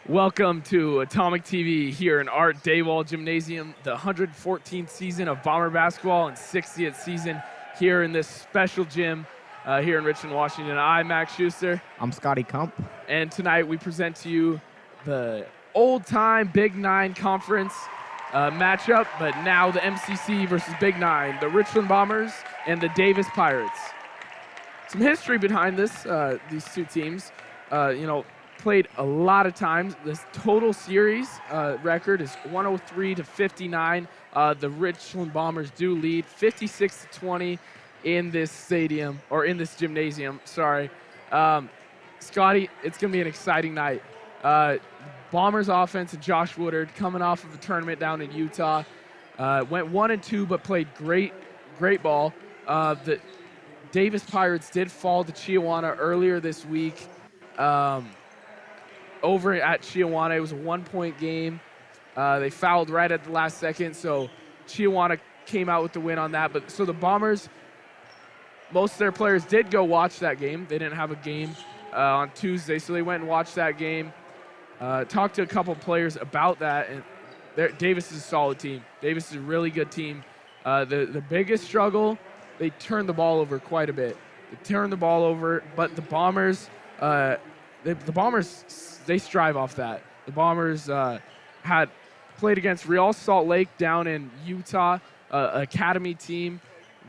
Welcome to Atomic TV here in Art Dawald Gymnasium, the 114th season of Bomber basketball and 60th season here in this special gym here in Richland, Washington. I'm Max Schuster. I'm Scotty Kump. And tonight we present to you the old-time Big Nine Conference matchup, but now the MCC versus Big Nine, the Richland Bombers and the Davis Pirates. Some history behind this, these two teams. Played a lot of times. This total series record is 103-59. The Richland Bombers do lead 56-20 in this stadium, or in this gymnasium, sorry. Scotty, it's gonna be an exciting night. Bombers offense and Josh Woodard coming off of a tournament down in Utah. Went 1-2, but played great ball. The Davis Pirates did fall to Chiawana earlier this week. Over at Chiawana, it was a 1-point game. They fouled right at the last second, so Chiawana came out with the win on that. But so the Bombers, most of their players did go watch that game. They didn't have a game on Tuesday, so they went and watched that game. Talked to a couple players about that, and Davis is a solid team. Davis is a really good team. The biggest struggle, they turned the ball over quite a bit. They turned the ball over, but the Bombers, they strive off that. The Bombers had played against Real Salt Lake down in Utah, academy team,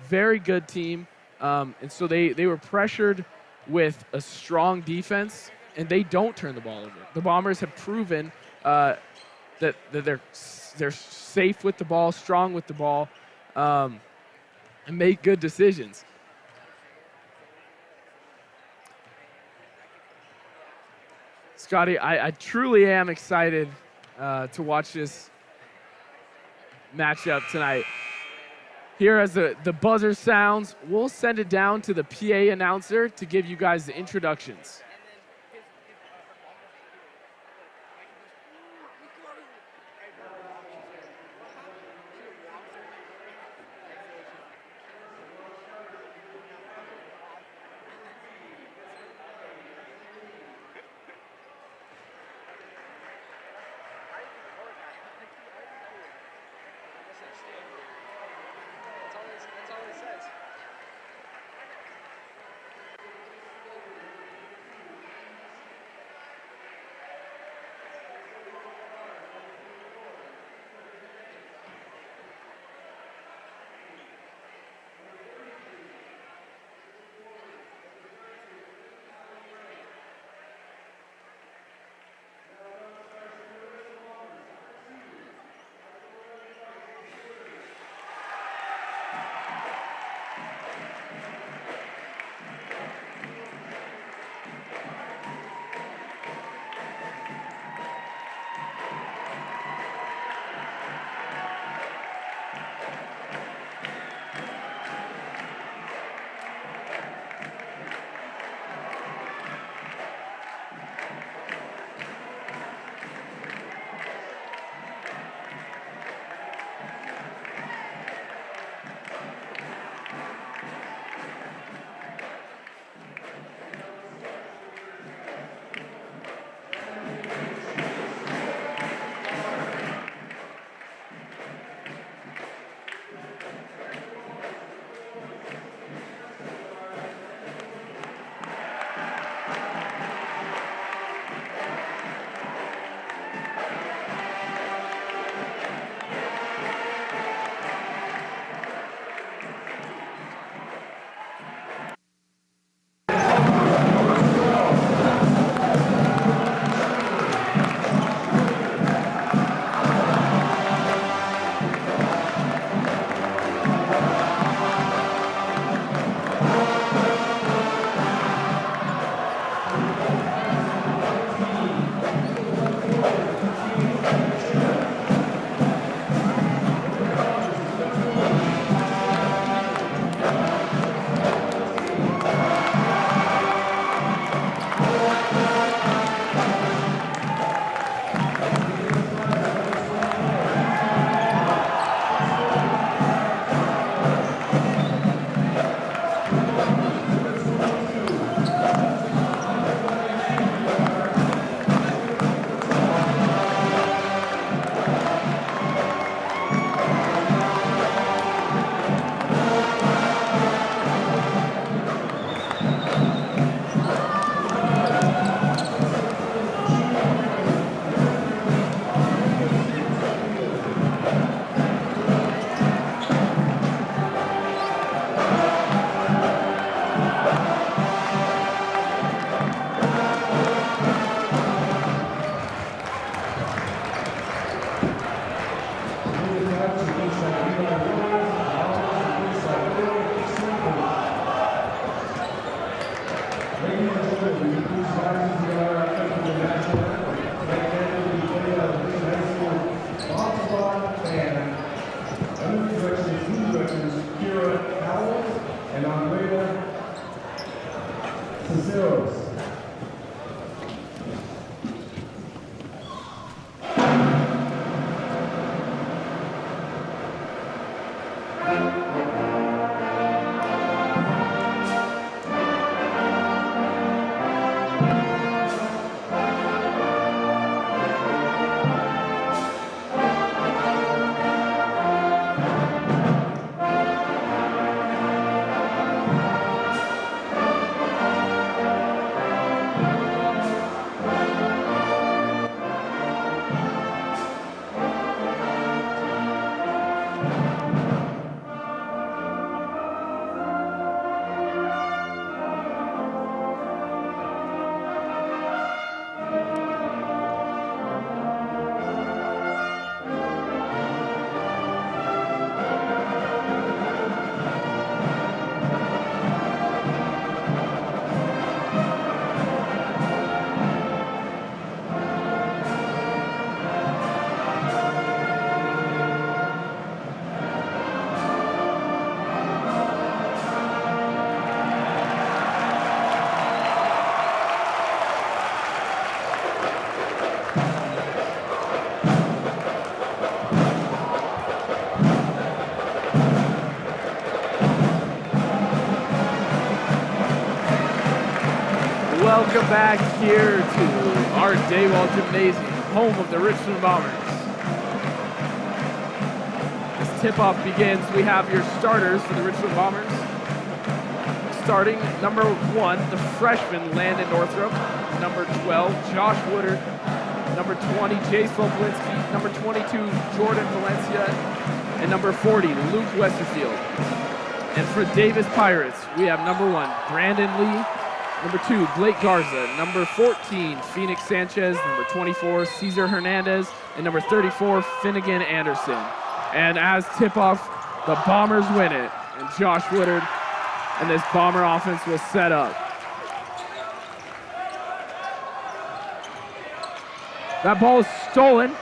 very good team. And so they were pressured with a strong defense, and they don't turn the ball over. The Bombers have proven that they're safe with the ball, strong with the ball, and make good decisions. Scotty, I truly am excited to watch this matchup tonight. Here as the buzzer sounds, we'll send it down to the PA announcer to give you guys the introductions. welcome back here to Art Dawald Gymnasium, home of the Richland Bombers. As tip-off begins, we have your starters for the Richland Bombers. Starting number 1, the freshman Landon Northrup. Number 12, Josh Woodard. Number 20, Jace Volklinski. Number 22, Jordan Valencia. And number 40, Luke Westerfield. And for Davis Pirates, we have number 1, Brandon Lee. Number 2, Blake Garza. Number 14, Phoenix Sanchez. Number 24, Cesar Hernandez. And number 34, Finnegan Anderson. And as tip-off, the Bombers win it. And Josh Woodard and this Bomber offense will set up. That ball is stolen.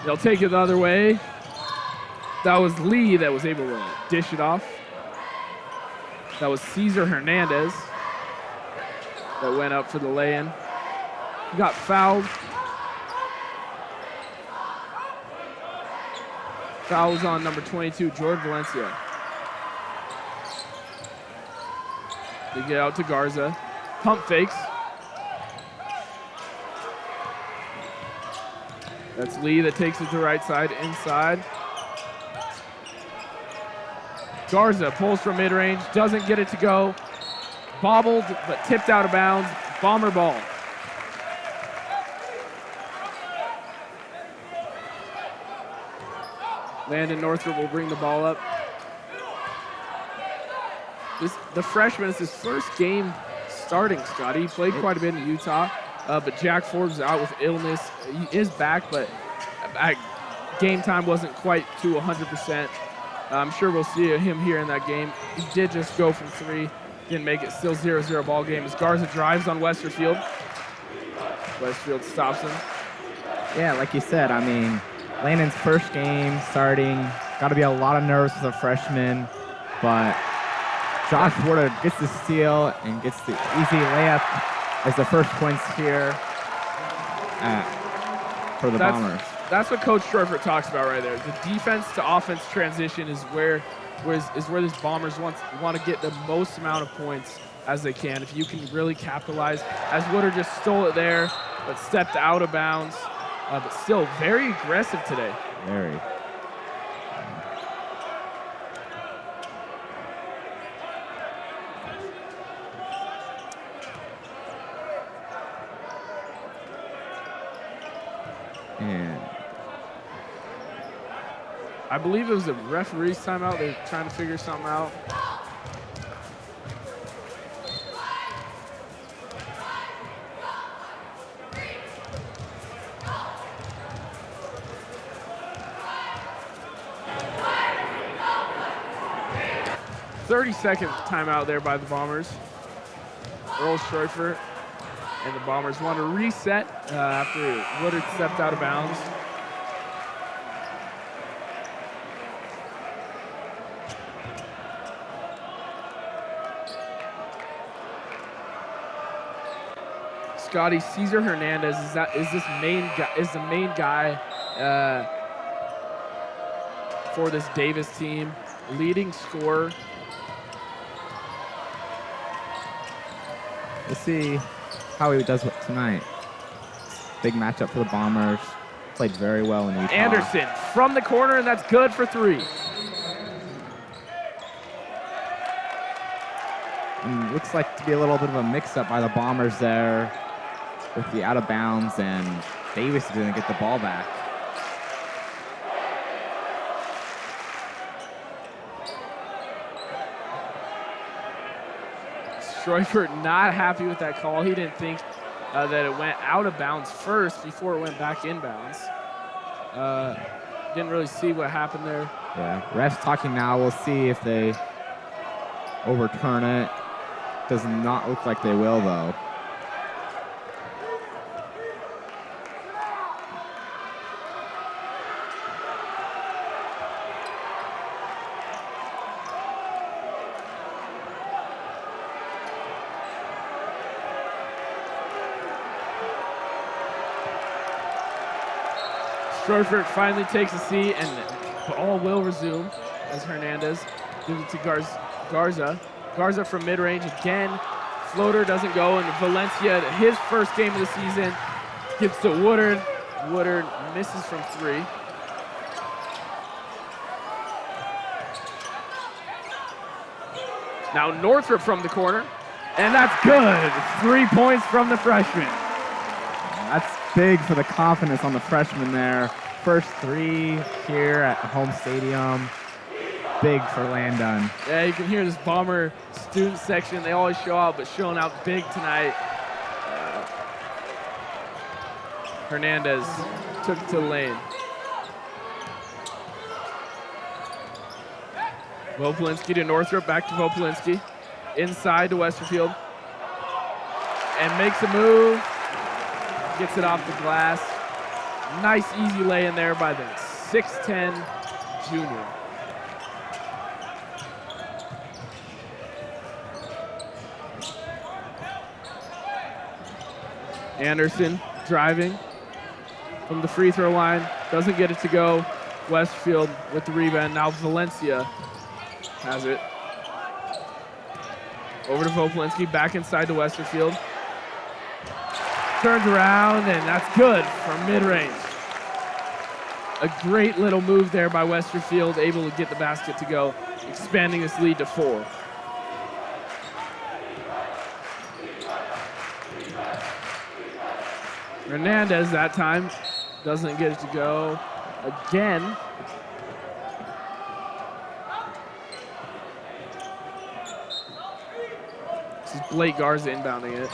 They'll take it the other way. That was Lee that was able to dish it off. That was Cesar Hernandez that went up for the lay-in. He got fouled. Foul was on number 22, Jordan Valencia. They get out to Garza. Pump fakes. That's Lee that takes it to right side, inside. Garza pulls from mid-range, doesn't get it to go. Bobbled, but tipped out of bounds. Bomber ball. Landon Northrup will bring the ball up. The freshman is his first game starting, Scotty. He played quite a bit in Utah, but Jack Forbes is out with illness. He is back, but game time wasn't quite to 100%. I'm sure we'll see him here in that game. He did just go from 3. Didn't make it. Still 0-0 ball game as Garza drives on Westerfield. Westerfield stops him. Yeah, like you said, I mean, Landon's first game starting. Got to be a lot of nerves as a freshman, but Josh Woodard gets the steal and gets the easy layup as the first points here for the Bombers. That's what Coach Stroifert talks about right there. The defense to offense transition is where these Bombers want to get the most amount of points as they can. If you can really capitalize, as Woodard just stole it there, but stepped out of bounds, but still very aggressive today. Very. And I believe it was a referee's timeout. They're trying to figure something out. Thirty-second timeout there by the Bombers. Earl Stroifert and the Bombers want to reset after Woodard stepped out of bounds. Scotty, Cesar Hernandez is the main guy for this Davis team, leading scorer. We'll see how he does tonight. Big matchup for the Bombers. Played very well in Utah. Anderson from the corner, and that's good for 3. And looks like to be a little bit of a mix-up by the Bombers there with the out of bounds, and Davis is going to get the ball back. Stroifert not happy with that call. He didn't think that it went out of bounds first before it went back in bounds. Didn't really see what happened there. Yeah, refs talking now. We'll see if they overturn it. Does not look like they will, though. Stroifert finally takes a seat, and the ball will resume as Hernandez gives it to Garza. Garza from mid-range again, Floater doesn't go, and Valencia, his first game of the season, gets to Woodard. Woodard misses from 3. Now Northrop from the corner, and that's good. 3 points from the freshman. That's big for the confidence on the freshman there. First 3 here at home stadium. Big for Landon. Yeah, you can hear this Bomber student section. They always show out, but showing out big tonight. Hernandez took it to the lane. Vopolinski to Northrop, back to Vopolinski. Inside to Westerfield. And makes a move. Gets it off the glass. Nice easy lay in there by the 6'10 junior. Anderson driving from the free throw line. Doesn't get it to go. Westfield with the rebound. Now Valencia has it. Over to Vopolinski, back inside to Westerfield. Turns around, and that's good from mid-range. A great little move there by Westerfield, able to get the basket to go, expanding this lead to 4. Hernandez that time doesn't get it to go again. This is Blake Garza inbounding it.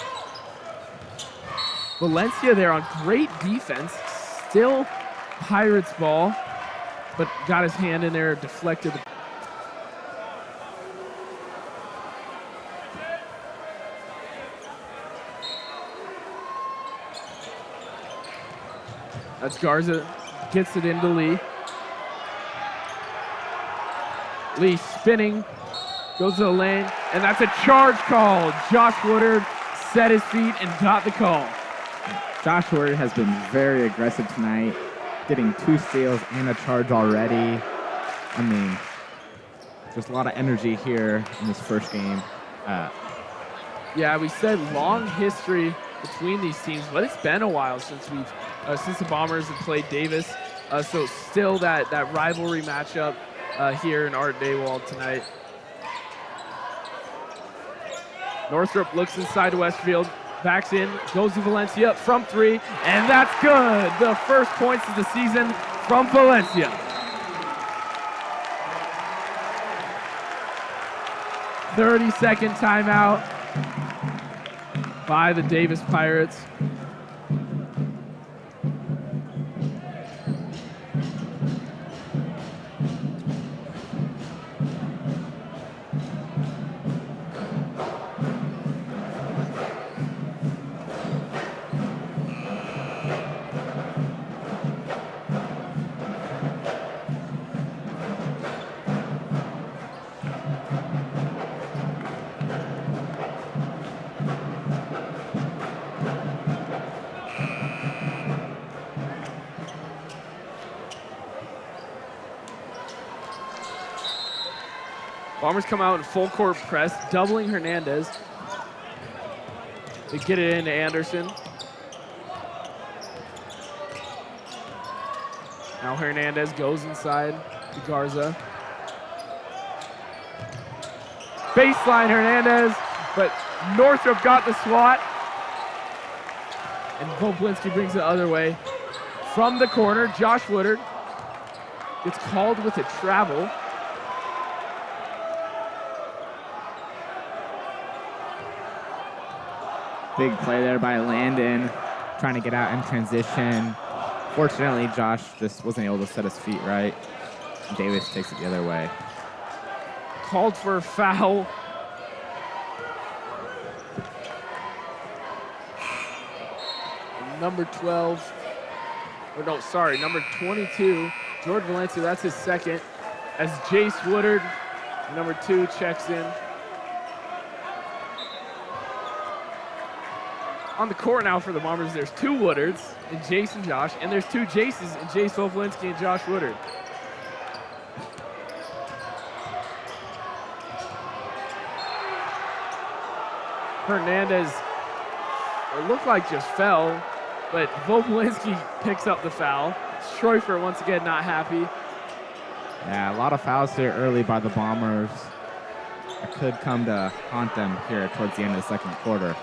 Valencia there on great defense. Still Pirates ball, but got his hand in there, deflected. That's Garza, gets it into Lee. Lee spinning, goes to the lane, and that's a charge call. Josh Woodard set his feet and got the call. Josh Woodard has been very aggressive tonight, getting 2 steals and a charge already. I mean, there's a lot of energy here in this first game. Yeah, we said long history between these teams, but it's been a while since since the Bombers have played Davis. So still that rivalry matchup here in Art Dawald tonight. Northrop looks inside to Westfield, backs in, goes to Valencia from 3, and that's good. The first points of the season from Valencia. "30-second timeout by the Davis Pirates. Bombers come out in full court press, doubling Hernandez. They get it into Anderson. Now Hernandez goes inside to Garza. Baseline Hernandez, but Northrop got the swat. And Vopolinski brings it the other way. From the corner, Josh Woodard gets called with a travel. Big play there by Landon, trying to get out in transition. Fortunately, Josh just wasn't able to set his feet right. Davis takes it the other way. Called for a foul. Number 12, or no, sorry, number 22, George Valencia, that's his second, as Jace Woodard, number 2, checks in. On the court now for the Bombers, there's 2 Woodards and Jace and Josh, and there's 2 Jaces and Jace Vopolinski and Josh Woodard. Hernandez, it looked like just fell, but Vopolinski picks up the foul. Schroefer once again not happy. Yeah, a lot of fouls here early by the Bombers. It could come to haunt them here towards the end of the second quarter.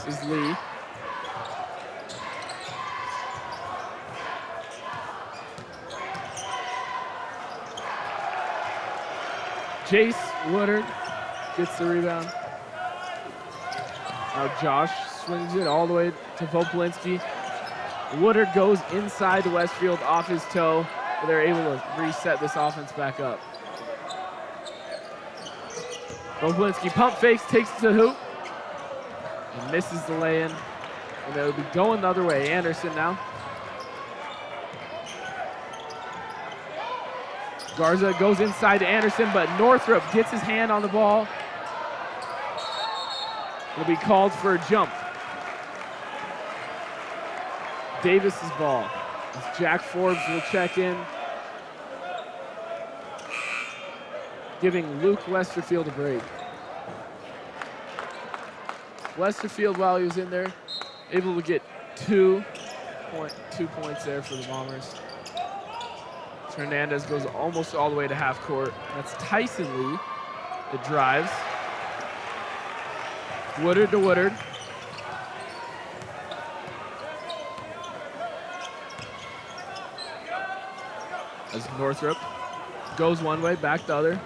This is Lee. Jace Woodard gets the rebound. Now Josh swings it all the way to Vopolinski. Woodard goes inside the Westfield off his toe, but they're able to reset this offense back up. Vopolinski pump fakes, takes it to the hoop, and misses the lay-in. And they'll be going the other way. Anderson now. Garza goes inside to Anderson, but Northrop gets his hand on the ball. It'll be called for a jump. Davis's ball. As Jack Forbes will check in, giving Luke Westerfield a break. Westerfield, while he was in there, able to get 2 points there for the Bombers. Hernandez goes almost all the way to half court. That's Tyson Lee that drives. Woodard to Woodard. As Northrop goes one way, back the other.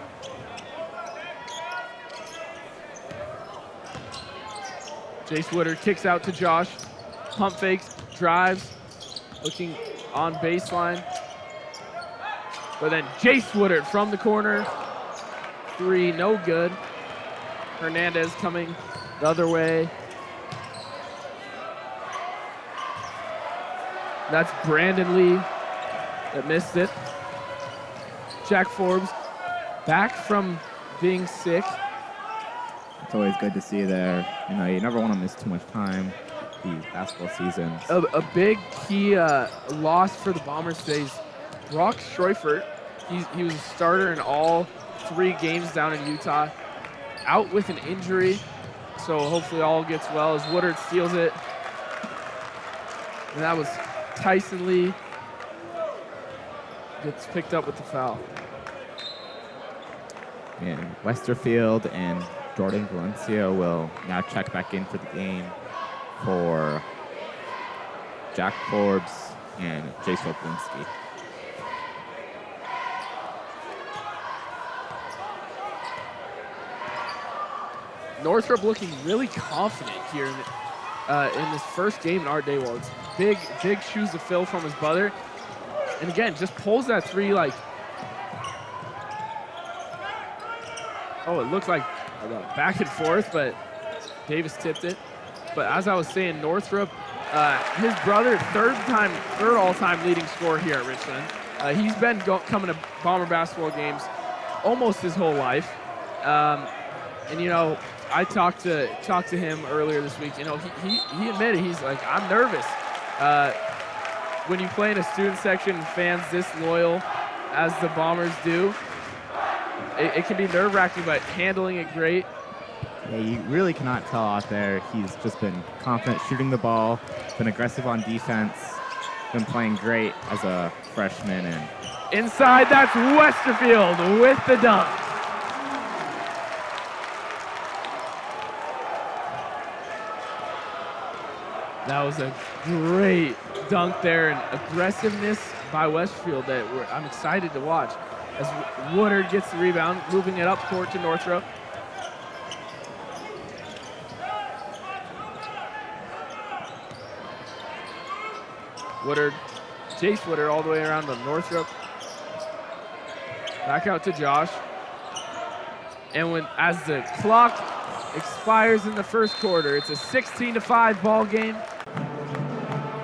Jace Woodard kicks out to Josh. Pump fakes, drives, looking on baseline. But then Jace Woodard from the corner. 3, no good. Hernandez coming the other way. That's Brandon Lee that missed it. Jack Forbes back from being sick. It's always good to see there. You know, you never want to miss too much time these basketball seasons. A big key loss for the Bombers today is Brock Schreufert. He was a starter in all 3 games down in Utah. Out with an injury, so hopefully all gets well as Woodard steals it. And that was Tyson Lee. Gets picked up with the foul. And Westerfield and Jordan Valencia will now check back in for the game for Jack Forbes and Jace Vopolinski. Northrop looking really confident here in this first game in Art Dawald. It's big shoes to fill from his brother. And again, just pulls that 3 like, oh, it looked like back and forth, but Davis tipped it. But as I was saying, Northrop, his brother, third all-time leading scorer here at Richland. He's been coming to Bomber basketball games almost his whole life. And you know, I talked to him earlier this week. You know, he admitted, he's like, I'm nervous. When you play in a student section, fans this loyal as the Bombers do, it can be nerve-wracking, but handling it great. Yeah, you really cannot tell out there. He's just been confident shooting the ball, been aggressive on defense, been playing great as a freshman. And inside, that's Westerfield with the dunk. That was a great dunk there, and aggressiveness by Westfield that I'm excited to watch. As Woodard gets the rebound, moving it up court to Northrop. Woodard, Jace Woodard all the way around to Northrop. Back out to Josh. And as the clock expires in the first quarter, it's a 16-5 ball game.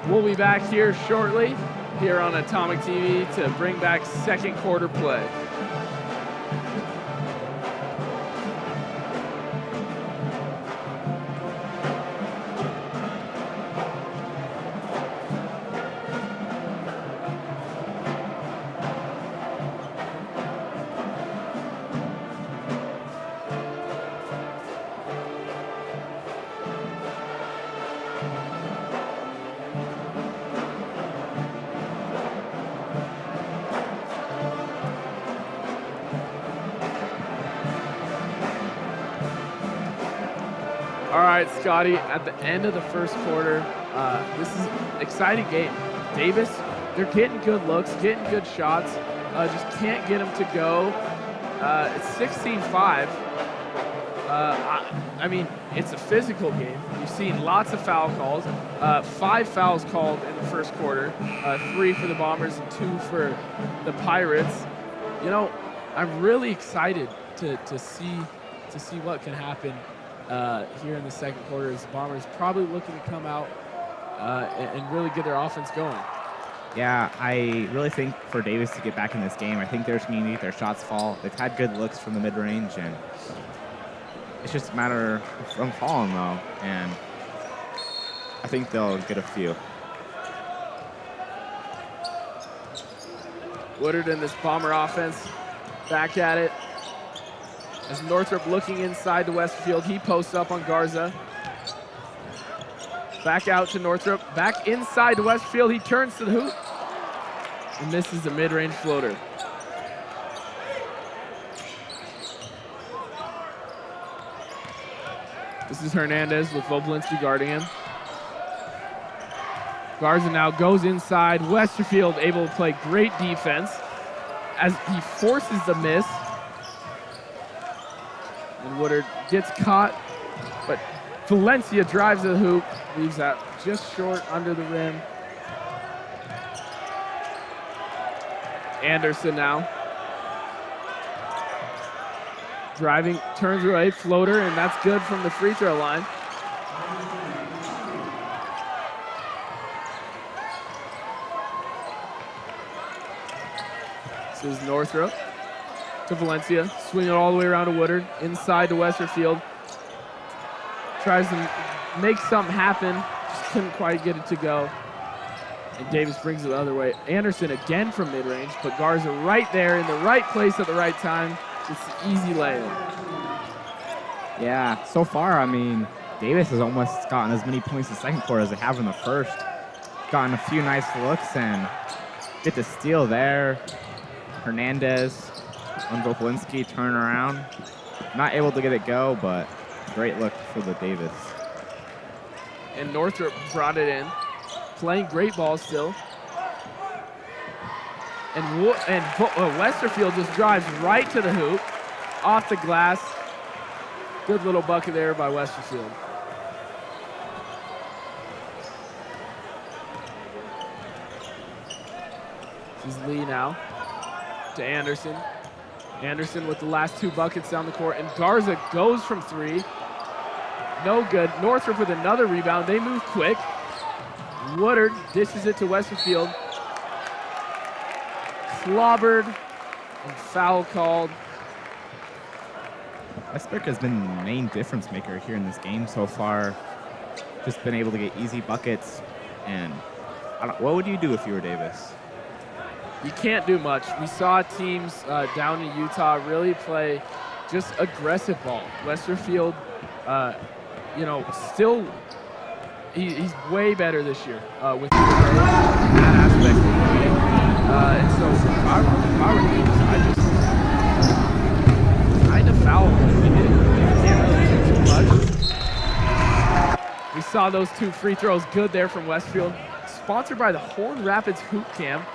We'll be back here shortly here on Atomic TV to bring back second quarter play. right, Scotty, at the end of the first quarter, this is an exciting game. Davis, they're getting good looks, getting good shots, just can't get them to go. It's 16-5. I mean, it's a physical game. You've seen lots of foul calls. 5 fouls called in the first quarter, 3 for the Bombers and 2 for the Pirates. You know, I'm really excited to see what can happen here in the second quarter, as the Bombers probably looking to come out and really get their offense going. Yeah, I really think for Davis to get back in this game, I think they're just going to need their shots fall. They've had good looks from the mid-range, and it's just a matter of them falling, though, and I think they'll get a few. Woodard in this Bomber offense, back at it. As Northrop looking inside to Westerfield, he posts up on Garza. Back out to Northrop, back inside to Westerfield, he turns to the hoop and misses a mid-range floater. This is Hernandez with Voblinski guarding him. Garza now goes inside. Westerfield able to play great defense as he forces the miss. And Woodard gets caught, but Valencia drives to the hoop, leaves that just short under the rim. Anderson now. Driving, turns away, floater, and that's good from the free throw line. This is Northrop to Valencia, swing it all the way around to Woodard, inside to Westerfield. Tries to make something happen, just couldn't quite get it to go. And Davis brings it the other way. Anderson again from mid-range, but Garza right there in the right place at the right time. It's an easy layup. Yeah, so far, I mean, Davis has almost gotten as many points in the second quarter as they have in the first. Gotten a few nice looks and get the steal there. Hernandez on Voblinski, turn around. Not able to get it go, but great look for the Davis. And Northrop brought it in, playing great ball still. And Westerfield just drives right to the hoop, off the glass. Good little bucket there by Westerfield. This is Lee now to Anderson. Anderson with the last 2 buckets down the court, and Garza goes from 3. No good. Northrop with another rebound. They move quick. Woodard dishes it to Westerfield. Clobbered and foul called. Westbrook has been the main difference maker here in this game so far. Just been able to get easy buckets. And what would you do if you were Davis? You can't do much. We saw teams down in Utah really play just aggressive ball. Westerfield, you know, still he's way better this year with that aspect of the game. And so if I were Davis, I just kind of foul him. They can't really do too much. We saw those 2 free throws good there from Westfield. Sponsored by the Horn Rapids Hoop Camp.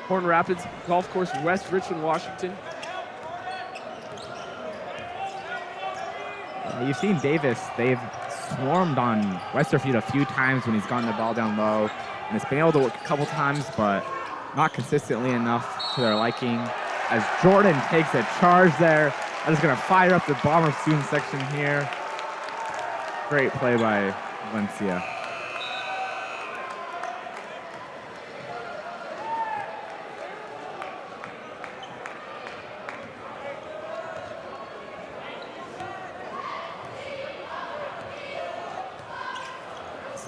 Horn Rapids Golf Course, West Richland, Washington. You've seen Davis. They've swarmed on Westerfield a few times when he's gotten the ball down low. And it's been able to work a couple times, but not consistently enough to their liking. As Jordan takes a charge there, that is going to fire up the Bomber student section here. Great play by Valencia.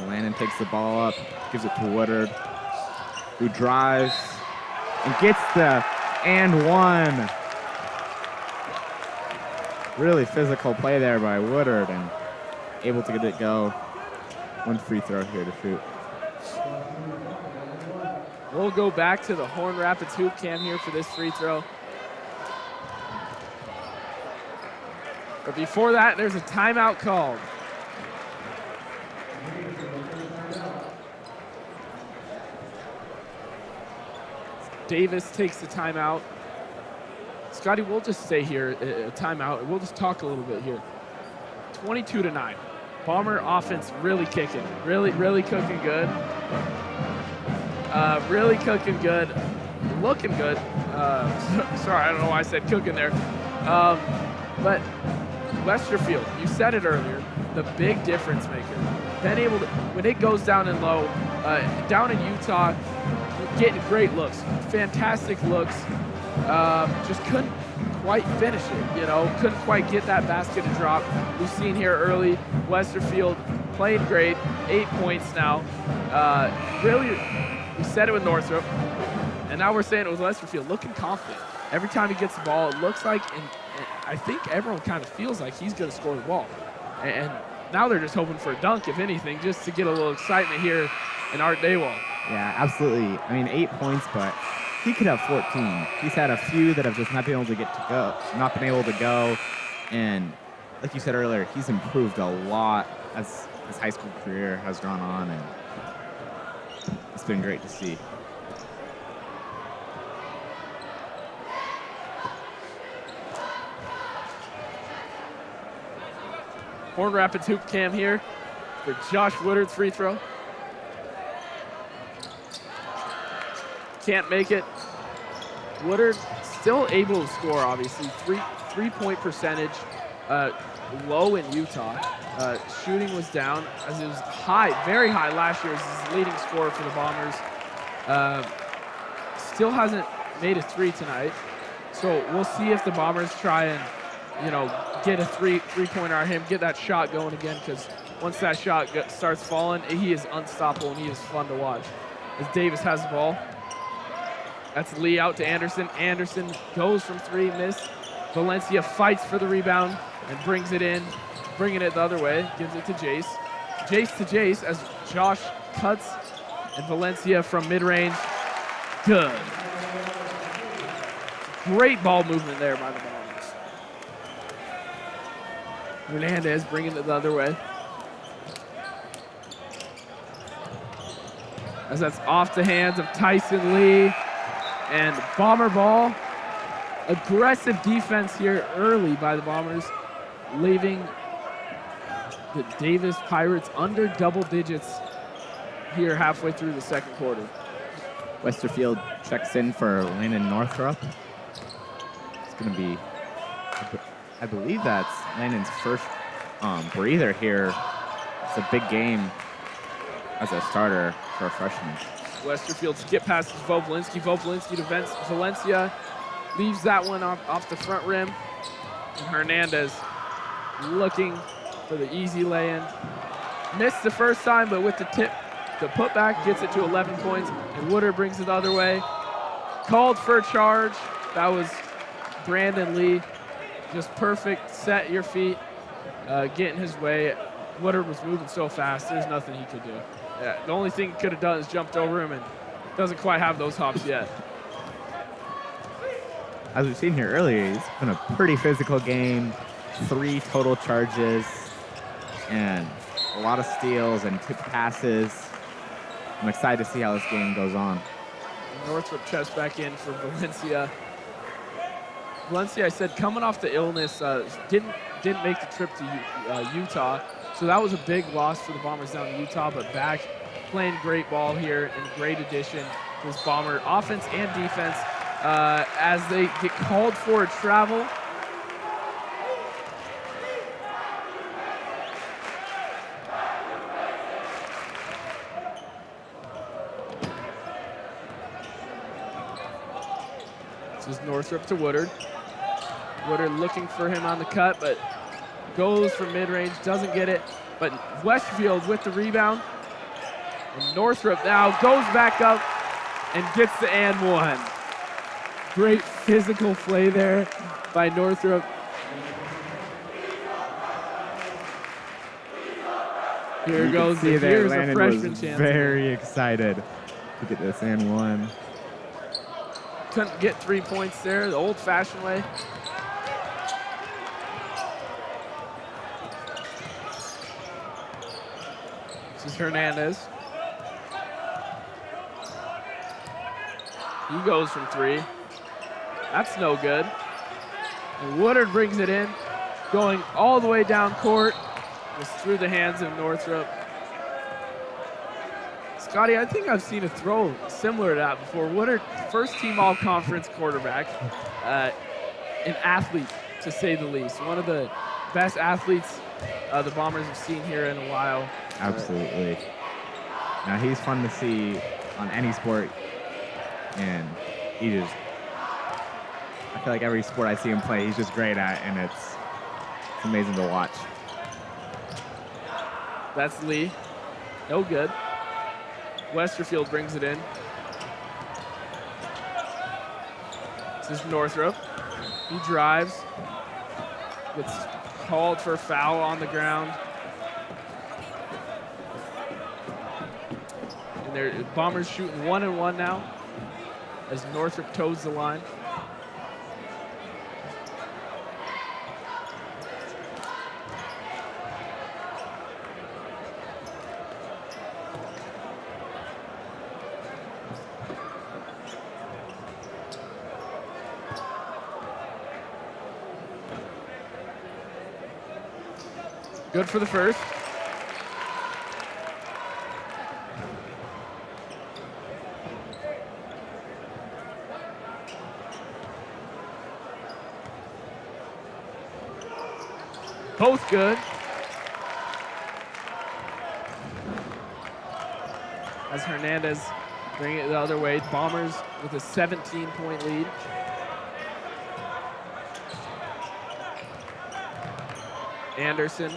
Landon takes the ball up, gives it to Woodard, who drives and gets the and one. Really physical play there by Woodard and able to get it go. 1 free throw here to shoot. We'll go back to the Horn Rapids Hoop Cam here for this free throw. But before that, there's a timeout called. Davis takes the timeout. Scotty, we'll just stay here, timeout. We'll just talk a little bit here. 22-9. Bomber offense really kicking. Really cooking good. Really cooking good. Looking good. Sorry, I don't know why I said cooking there. But Westerfield, you said it earlier, the big difference maker. Been able to, when it goes down and low, down in Utah, getting great looks, fantastic looks. Just couldn't quite finish it, you know, couldn't quite get that basket to drop. We've seen here early, Westerfield playing great, 8 points now. Really, we said it with Northrop, and now we're saying it with Westerfield, looking confident. Every time he gets the ball, it looks like, and I think everyone kind of feels like he's going to score the ball. And now they're just hoping for a dunk, if anything, just to get a little excitement here in Art Dawald. Yeah, absolutely. I mean, 8 points, but he could have 14. He's had a few that have just not been able to go. And like you said earlier, he's improved a lot as his high school career has gone on, and it's been great to see. Horn Rapids hoop cam here for Josh Woodard's free throw. Can't make it. Woodard still able to score, obviously. Three-point percentage, low in Utah. Shooting was down as it was high, very high last year as his leading scorer for the Bombers. Still hasn't made a three tonight. So we'll see if the Bombers try and, you know, get a three-pointer on him, get that shot going again, because once that shot starts falling, he is unstoppable and he is fun to watch. As Davis has the ball. That's Lee out to Anderson. Anderson goes from three, missed. Valencia fights for the rebound and brings it in, bringing it the other way, gives it to Jace. Jace to Jace as Josh cuts, and Valencia from mid-range. Good. Great ball movement there by the Bombers. Hernandez bringing it the other way. As that's off the hands of Tyson Lee. And Bomber ball. Aggressive defense here early by the Bombers, leaving the Davis Pirates under double digits here halfway through the second quarter. Westerfield checks in for Landon Northrop. It's going to be, I believe that's Landon's first breather here. It's a big game as a starter for a freshman. Westerfield skip passes Voblinski. Voblinski to Valencia. Leaves that one off the front rim. And Hernandez looking for the easy lay-in. Missed the first time, but with the putback, gets it to 11 points. And Woodard brings it the other way. Called for a charge. That was Brandon Lee. Just perfect, set your feet, get in his way. Woodard was moving so fast, there's nothing he could do. Yeah, the only thing he could have done is jumped over him, and doesn't quite have those hops yet. As we've seen here earlier, it's been a pretty physical game. 3 total charges and a lot of steals and tip passes. I'm excited to see how this game goes on. Northrop checks back in for Valencia. Valencia, I said, coming off the illness, didn't make the trip to Utah. So that was a big loss for the Bombers down in Utah, but back playing great ball here and great addition to this Bomber offense and defense as they get called for a travel. This is Northrop to Woodard. Woodard looking for him on the cut, but goes from mid-range, doesn't get it. But Westfield with the rebound. And Northrop now goes back up and gets the and one. Great physical play there by Northrop. Here goes the here's a freshman chance. Very excited to get this and one. Couldn't get 3 points there, the old-fashioned way. This is Hernandez. He goes from 3. That's no good. And Woodard brings it in, going all the way down court, just through the hands of Northrop. Scotty, I think I've seen a throw similar to that before. Woodard, first team all-conference quarterback, an athlete, to say the least. One of the best athletes the Bombers have seen here in a while. Absolutely. Now, he's fun to see on any sport, and I feel like every sport I see him play, he's just great at, and it's amazing to watch. That's Lee. No good. Westerfield brings it in. This is Northrop. He drives. Gets called for a foul on the ground. And the Bombers shooting 1-1 now as Northrop toes the line. Good for the first. Both good. As Hernandez bring it the other way. Bombers with a 17-point lead. Anderson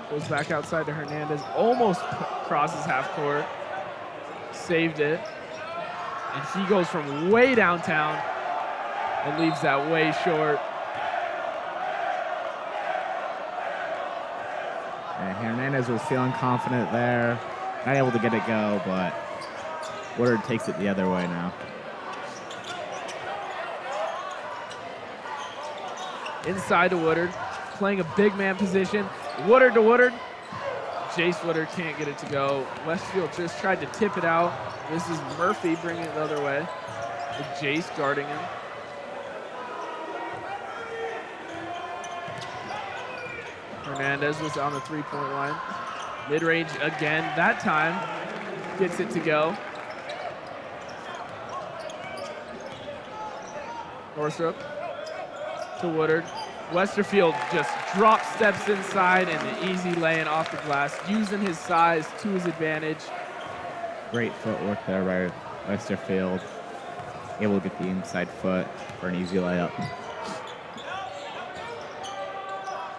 goes back outside to Hernandez, almost crosses half court, saved it, and he goes from way downtown and leaves that way short. And Hernandez was feeling confident there, not able to get it go, but Woodard takes it the other way now. Inside to Woodard, playing a big man position. Woodard to Woodard. Jace Woodard can't get it to go. Westfield just tried to tip it out. This is Murphy bringing it the other way, with Jace guarding him. Hernandez was on the three-point line. Mid-range again, that time gets it to go. Northrop to Woodard. Westerfield just drop steps inside and an easy lay-in off the glass, using his size to his advantage. Great footwork there by Westerfield. Able to get the inside foot for an easy layup.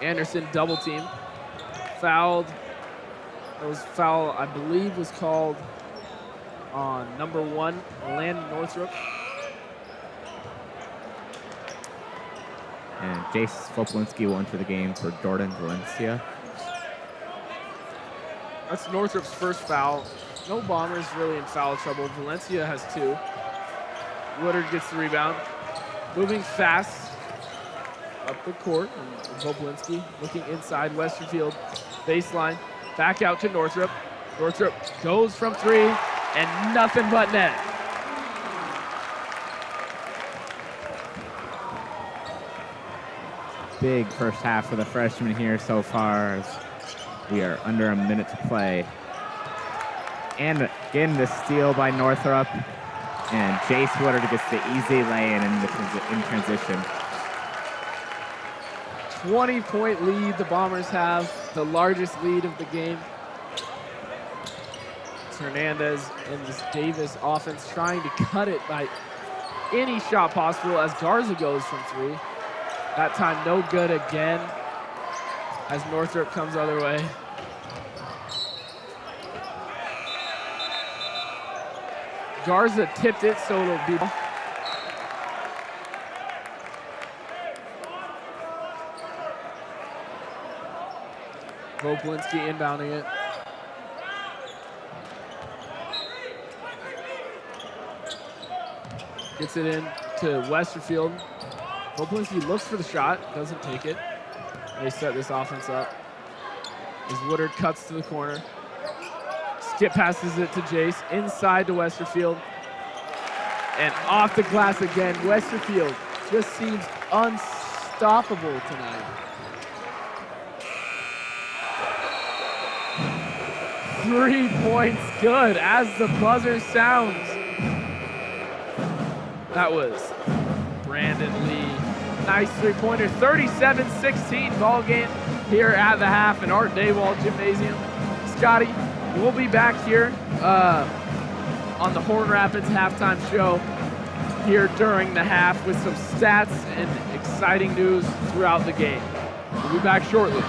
Anderson double team. Fouled. That was foul, I believe, was called on number 1, Landon Northrop. And Jace Fopolinski will enter the game for Jordan Valencia. That's Northrop's first foul. No Bombers really in foul trouble. Valencia has 2. Woodard gets the rebound. Moving fast up the court. And Fopolinski looking inside Westerfield. Baseline. Back out to Northrop. Northrop goes from 3 and nothing but net. Big first half for the freshman here so far, as we are under a minute to play. And again, the steal by Northrop, and Jace Woodard gets the easy lay-in in transition. 20-point lead the Bombers have, the largest lead of the game. It's Hernandez and this Davis offense trying to cut it by any shot possible as Garza goes from 3. That time no good again as Northrop comes the other way. Garza tipped it, so it'll be. Vopolinski inbounding it. Gets it in to Westerfield. Vopolinski looks for the shot, doesn't take it. They set this offense up. As Woodard cuts to the corner. Skip passes it to Jace, inside to Westerfield. And off the glass again. Westerfield just seems unstoppable tonight. 3 points good as the buzzer sounds. That was Brandon Lee. Nice three-pointer. 37-16 ball game here at the half in Art Dawald Gymnasium. Scotty, we'll be back here on the Horn Rapids halftime show here during the half with some stats and exciting news throughout the game. We'll be back shortly.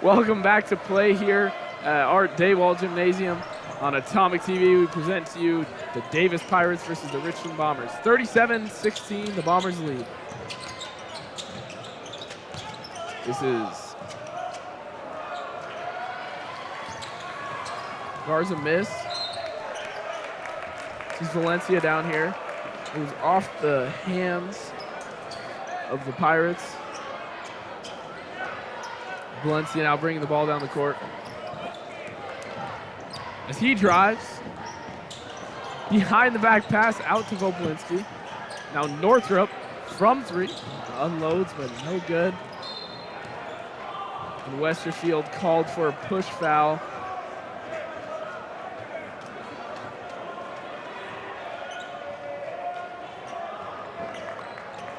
Welcome back to play here at Art Dawald Gymnasium. On Atomic TV, we present to you the Davis Pirates versus the Richland Bombers. 37-16, the Bombers lead. This is Garza miss. This is Valencia down here. It was off the hands of the Pirates. Valencia now bringing the ball down the court. As he drives, behind the back pass out to Vopolinski. Now Northrop from three, unloads but no good. And Westerfield called for a push foul.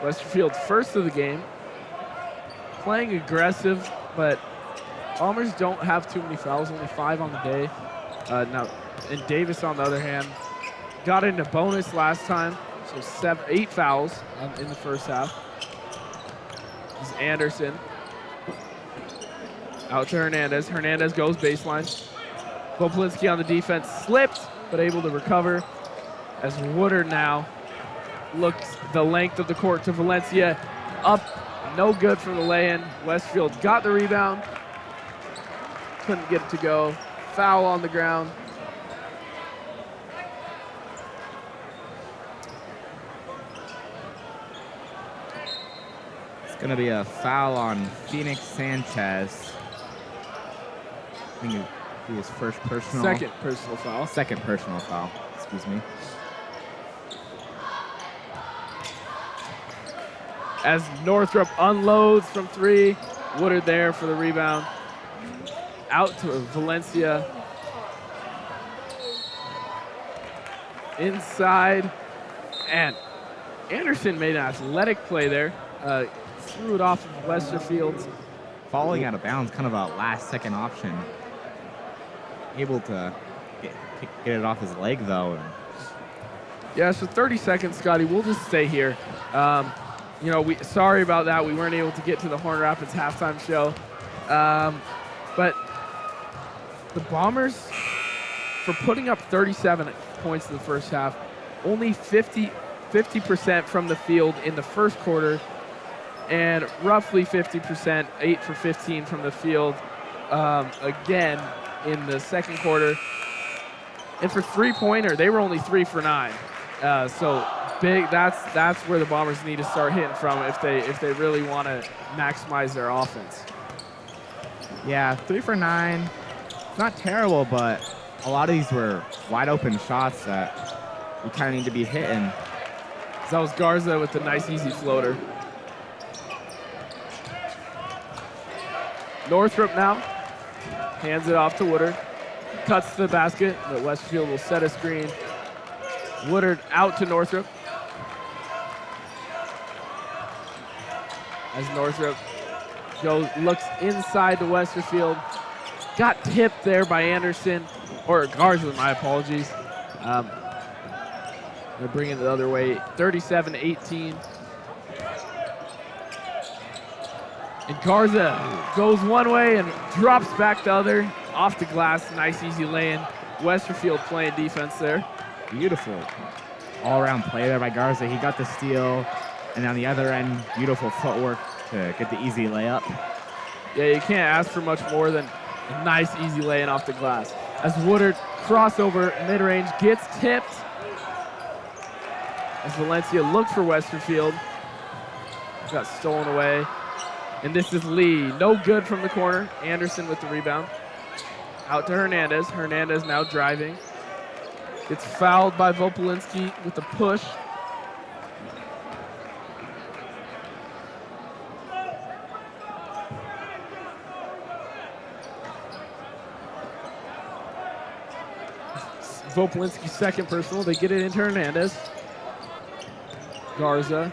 Westerfield first of the game, playing aggressive, but Bombers don't have too many fouls, only 5 on the day. Now, and Davis, on the other hand, got into bonus last time, so 8 fouls in the first half. This is Anderson. Out to Hernandez. Hernandez goes baseline. Vopolinski on the defense, slipped, but able to recover. As Woodard now looks the length of the court to Valencia. Up, no good from the lay-in. Westfield got the rebound. Couldn't get it to go. Foul on the ground. It's going to be a foul on Phoenix Sanchez. I think it was first personal. Second personal foul. Second personal foul, excuse me. As Northrop unloads from 3. Woodard there for the rebound. Out to Valencia. Inside. And Anderson made an athletic play there. Threw it off of Westerfield. Falling out of bounds, kind of a last-second option. Able to get it off his leg, though. Yeah, so 30 seconds, Scotty. We'll just stay here. You know, sorry about that. We weren't able to get to the Horn Rapids halftime show. But the Bombers, for putting up 37 points in the first half, only 50% from the field in the first quarter, and roughly 50%, 8 for 15 from the field again in the second quarter. And for three-pointer, they were only 3 for 9. So big. That's where the Bombers need to start hitting from if they really want to maximize their offense. Yeah, 3 for 9. Not terrible, but a lot of these were wide open shots that we kind of need to be hitting. So that was Garza with the nice easy floater. Northrop now hands it off to Woodard. Cuts to the basket, but Westfield will set a screen. Woodard out to Northrop. As Northrop looks inside to Westerfield. Got tipped there by Anderson, or Garza, my apologies. They're bringing it the other way, 37-18. And Garza goes one way and drops back the other, off the glass, nice easy lay-in. Westerfield playing defense there. Beautiful all-around play there by Garza. He got the steal, and on the other end, beautiful footwork to get the easy layup. Yeah, you can't ask for much more than a nice easy lay-in off the glass. As Woodard crossover mid-range gets tipped. As Valencia looked for Westerfield. Got stolen away. And this is Lee. No good from the corner. Anderson with the rebound. Out to Hernandez. Hernandez now driving. Gets fouled by Vopolinski with the push. Vopolinski's second personal. They get it into Hernandez. Garza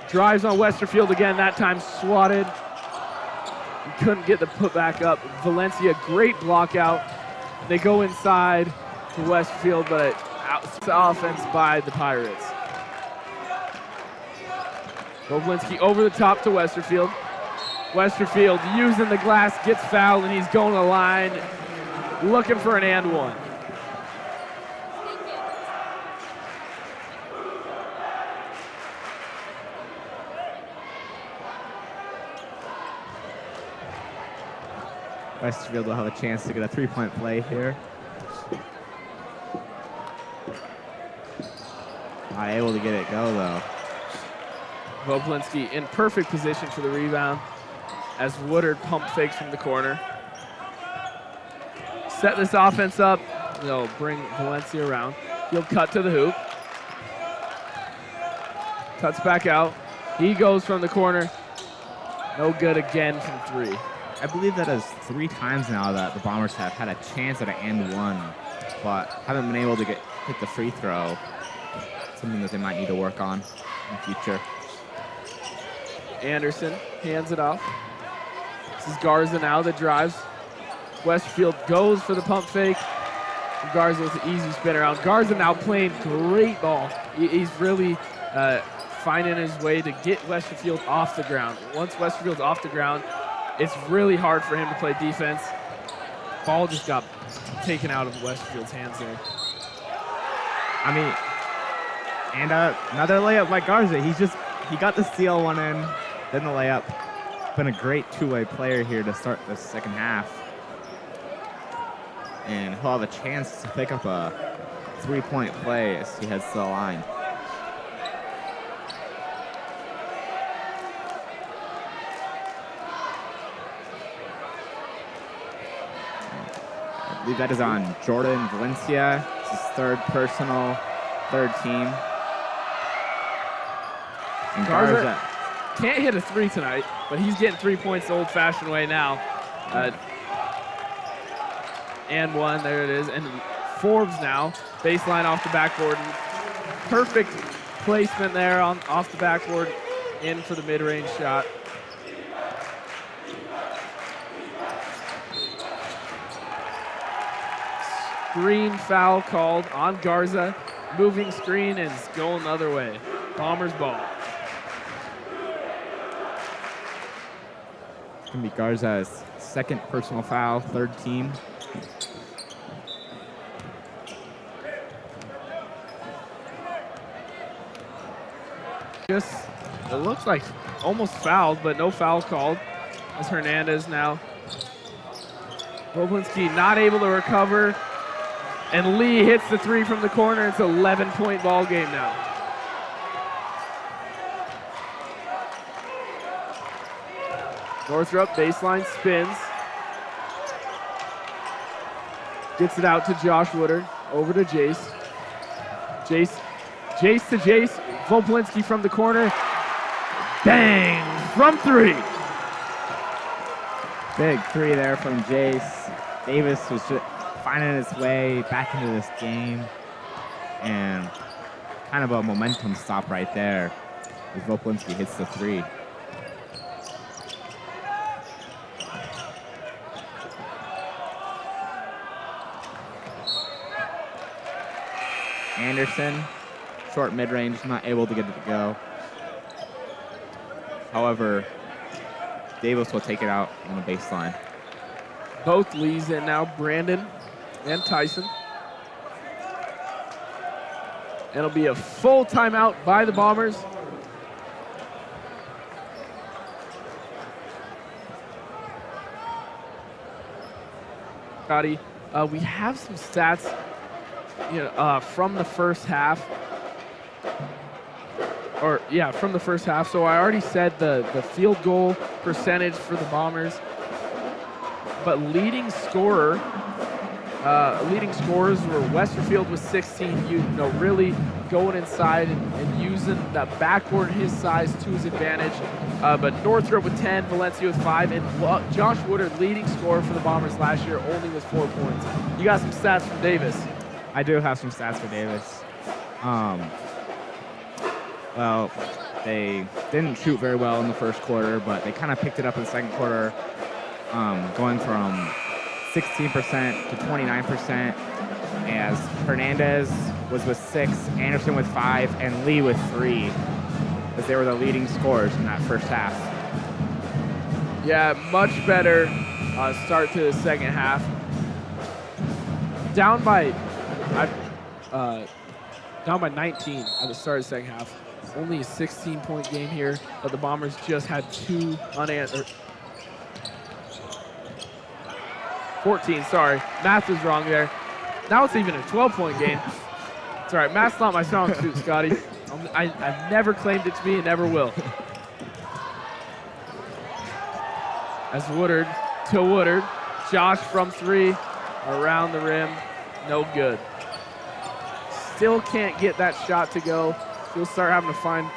drives on Westerfield again, that time swatted. He couldn't get the putback up. Valencia, great block out. They go inside to Westfield, but out to offense by the Pirates. Vopolinski over the top to Westerfield. Westerfield using the glass, gets fouled, and he's going to the line, looking for an and one. Westerfield will have a chance to get a three-point play here. Not able to get it go, though. Voplinski in perfect position for the rebound as Woodard pump fakes from the corner. Set this offense up. They'll bring Valencia around. He'll cut to the hoop. Cuts back out. He goes from the corner. No good again from three. I believe that is 3 times now that the Bombers have had a chance at an and one, but haven't been able to hit the free throw. Something that they might need to work on in the future. Anderson hands it off. This is Garza now that drives. Westfield goes for the pump fake. And Garza with an easy spin around. Garza now playing great ball. He's really finding his way to get Westerfield off the ground. Once Westerfield's off the ground, it's really hard for him to play defense. Ball just got taken out of Westerfield's hands there. I mean, and another layup by Garza. He got the steal one in, then the layup. Been a great two-way player here to start the second half. And he'll have a chance to pick up a three-point play as he heads to the line. I believe that is on Jordan Valencia. It's his third personal, third team. And Garza can't hit a three tonight, but he's getting 3 points the old-fashioned way now. And one, there it is. And Forbes now, baseline off the backboard. Perfect placement there off the backboard, in for the mid-range shot. Screen foul called on Garza. Moving screen and it's going the other way. Bombers ball. It's going to be Garza's second personal foul, third team. It looks like almost fouled, but no foul called. As Hernandez now. Voplinski not able to recover. And Lee hits the three from the corner. It's an 11-point ball game now. Northrop baseline spins. Gets it out to Josh Woodard. Over to Jace. Jace to Jace. Voplinski from the corner. Bang! From three. Big three there from Jace. Davis was just finding his way back into this game. And kind of a momentum stop right there as Voplinski hits the three. Anderson, short mid-range, not able to get it to go. However, Davis will take it out on the baseline. Both Lees in now, Brandon and Tyson. It'll be a full timeout by the Bombers. Scotty, we have some stats from the first half. From the first half. So I already said the field goal percentage for the Bombers. But leading scorers were Westerfield with 16. Really going inside and using that backboard his size to his advantage. But Northrop with 10, Valencia with 5, and Josh Woodard, leading scorer for the Bombers last year, only with 4 points. You got some stats from Davis. I do have some stats for Davis. Well, they didn't shoot very well in the first quarter, but they kind of picked it up in the second quarter, going from 16% to 29%, as Hernandez was with 6, Anderson with 5, and Lee with 3, as they were the leading scorers in that first half. Yeah, much better start to the second half. Down by 19 at the start of the second half. Only a 16-point game here, but the Bombers just had 2 unanswered. 14, sorry. Math was wrong there. Now it's even a 12-point game. It's all right. Math's not my strong suit, Scotty. I've never claimed it to be and never will. As Woodard to Woodard. Josh from 3, around the rim, no good. Still can't get that shot to go. He'll start having to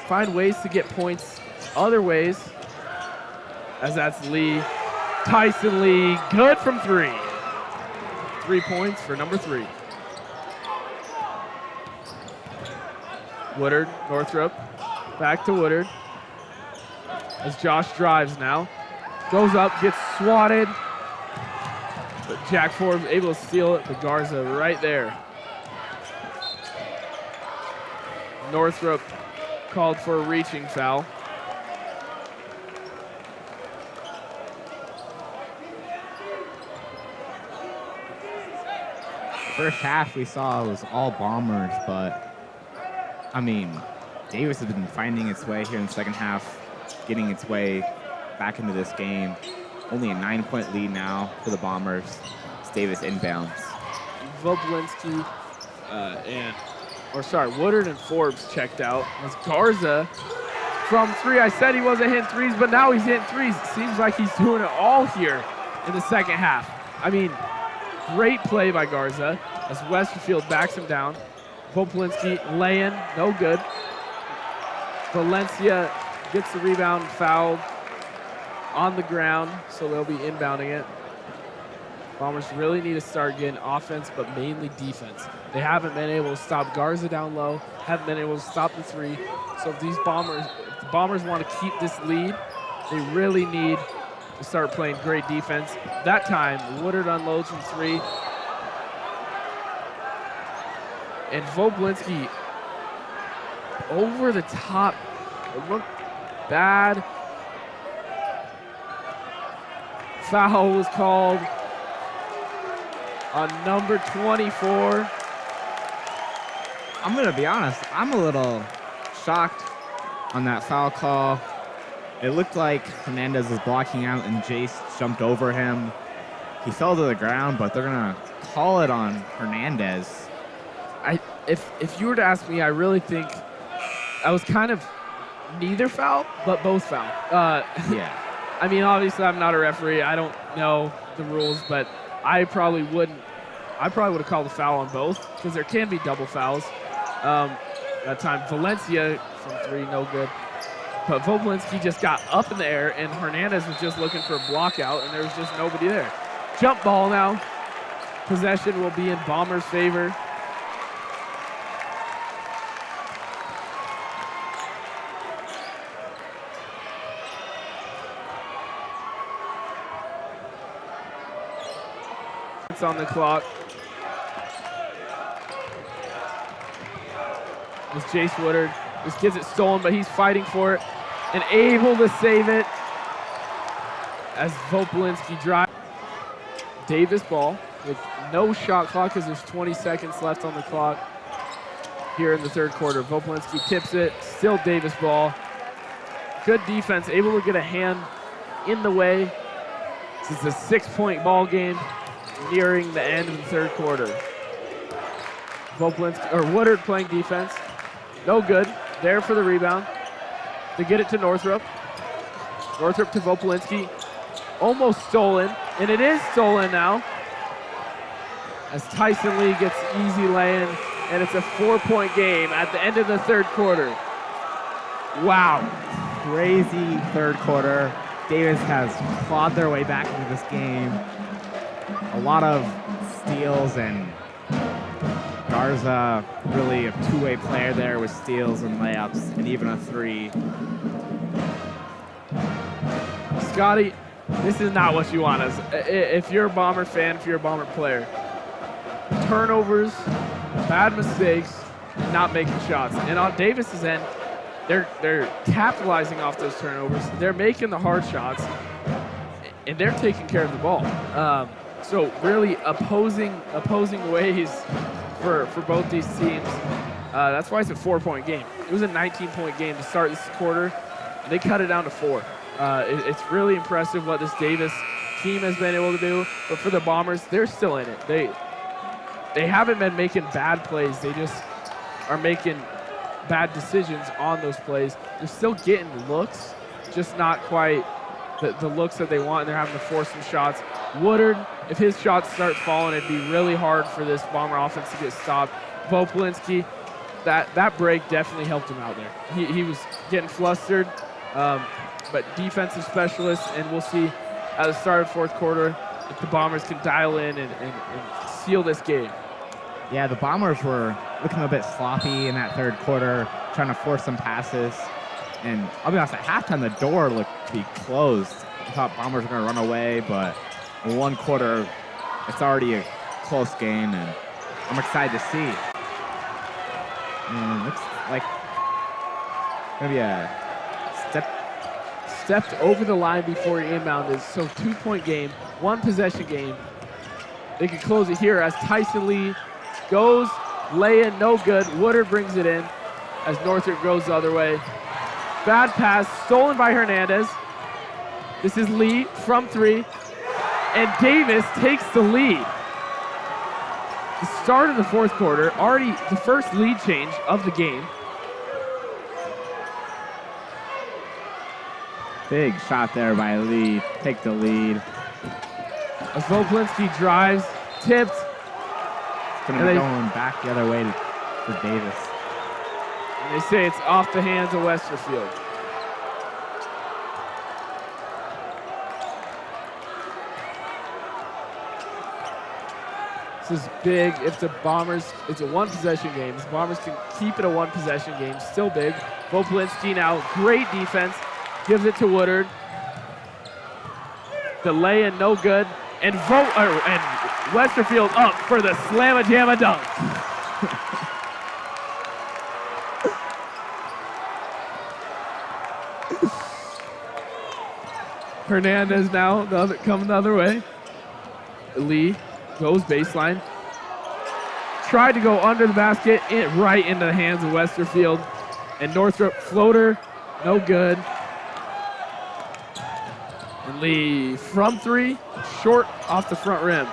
find ways to get points other ways. As that's Lee. Tyson Lee, good from 3. 3 points for number 3. Woodard, Northrop, back to Woodard. As Josh drives now. Goes up, gets swatted. But Jack Forbes able to steal it, but Garza right there. Northrop called for a reaching foul. First half we saw it was all Bombers, but I mean, Davis has been finding its way here in the second half, getting its way back into this game. Only a 9-point lead now for the Bombers. It's Davis inbounds. Voblinski Woodard and Forbes checked out. As Garza from 3. I said he wasn't hitting threes, but now he's hitting threes. It seems like he's doing it all here in the second half. I mean, great play by Garza as Westerfield backs him down. Voblinski laying, no good. Valencia gets the rebound, fouled on the ground, so they'll be inbounding it. Bombers really need to start getting offense, but mainly defense. They haven't been able to stop Garza down low, haven't been able to stop the 3. So if the Bombers want to keep this lead, they really need to start playing great defense. That time, Woodard unloads from 3. And Voblinski over the top. It looked bad. Foul was called on number 24. I'm gonna be honest, I'm a little shocked on that foul call. It looked like Hernandez was blocking out and Jace jumped over him. He fell to the ground, but they're gonna call it on Hernandez. If you were to ask me, I really think I was kind of neither foul, but both foul. Yeah. I mean, obviously, I'm not a referee. I don't know the rules, but I probably would have called a foul on both because there can be double fouls. That time, Valencia from 3, no good. But Voblinski just got up in the air, and Hernandez was just looking for a block out, and there was just nobody there. Jump ball now. Possession will be in Bombers' favor. On the clock. As Jace Woodard just gets it stolen, but he's fighting for it and able to save it as Voblinski drives. Davis ball with no shot clock because there's 20 seconds left on the clock here in the third quarter. Voblinski tips it, still Davis ball. Good defense, able to get a hand in the way. This is a 6-point ball game. Nearing the end of the third quarter. Woodard playing defense. No good. There for the rebound. To get it to Northrop. Northrop to Voblinski. Almost stolen. And it is stolen now. As Tyson Lee gets easy laying. And it's a 4-point game at the end of the third quarter. Wow. Crazy third quarter. Davis has clawed their way back into this game. A lot of steals, and Garza really a two-way player there with steals and layups and even a 3. Scotty, this is not what you want us. If you're a Bomber fan, if you're a Bomber player, turnovers, bad mistakes, not making shots. And on Davis's end, they're capitalizing off those turnovers. They're making the hard shots, and they're taking care of the ball. So really opposing ways for both these teams. That's why it's a 4-point game. It was a 19-point game to start this quarter. And they cut it down to 4. It's really impressive what this Davis team has been able to do. But for the Bombers, they're still in it. They haven't been making bad plays. They just are making bad decisions on those plays. They're still getting looks, just not quite the looks that they want, and they're having to force some shots. Woodard, if his shots start falling, it'd be really hard for this Bomber offense to get stopped. Vopolinski, that break definitely helped him out there. He was getting flustered, but defensive specialists, and we'll see at the start of fourth quarter if the Bombers can dial in and seal this game. Yeah, the Bombers were looking a bit sloppy in that third quarter, trying to force some passes. And I'll be honest, at halftime, the door looked to be closed. I thought Bombers were going to run away, but in one quarter, it's already a close game, and I'm excited to see. And it looks like going to be a stepped over the line before he inbounded. So 2-point game, 1-possession game. They could close it here as Tyson Lee goes, lay in, no good. Woodard brings it in as Northrop goes the other way. Bad pass, stolen by Hernandez. This is Lee from 3, and Davis takes the lead. The start of the fourth quarter, already the first lead change of the game. Big shot there by Lee. Take the lead. As Vopolinski drives, tipped. It's going to be going back the other way for Davis. And they say it's off the hands of Westerfield. This is big. If the Bombers, it's a 1-possession game. If the Bombers can keep it a 1-possession game, still big. Vopolinski now, great defense. Gives it to Woodard. The lay-in, no good. And Westerfield up for the slamma-jamma dunk. Hernandez now coming the other way. Lee goes baseline. Tried to go under the basket, right into the hands of Westerfield. And Northrop floater, no good. And Lee from 3, short off the front rim.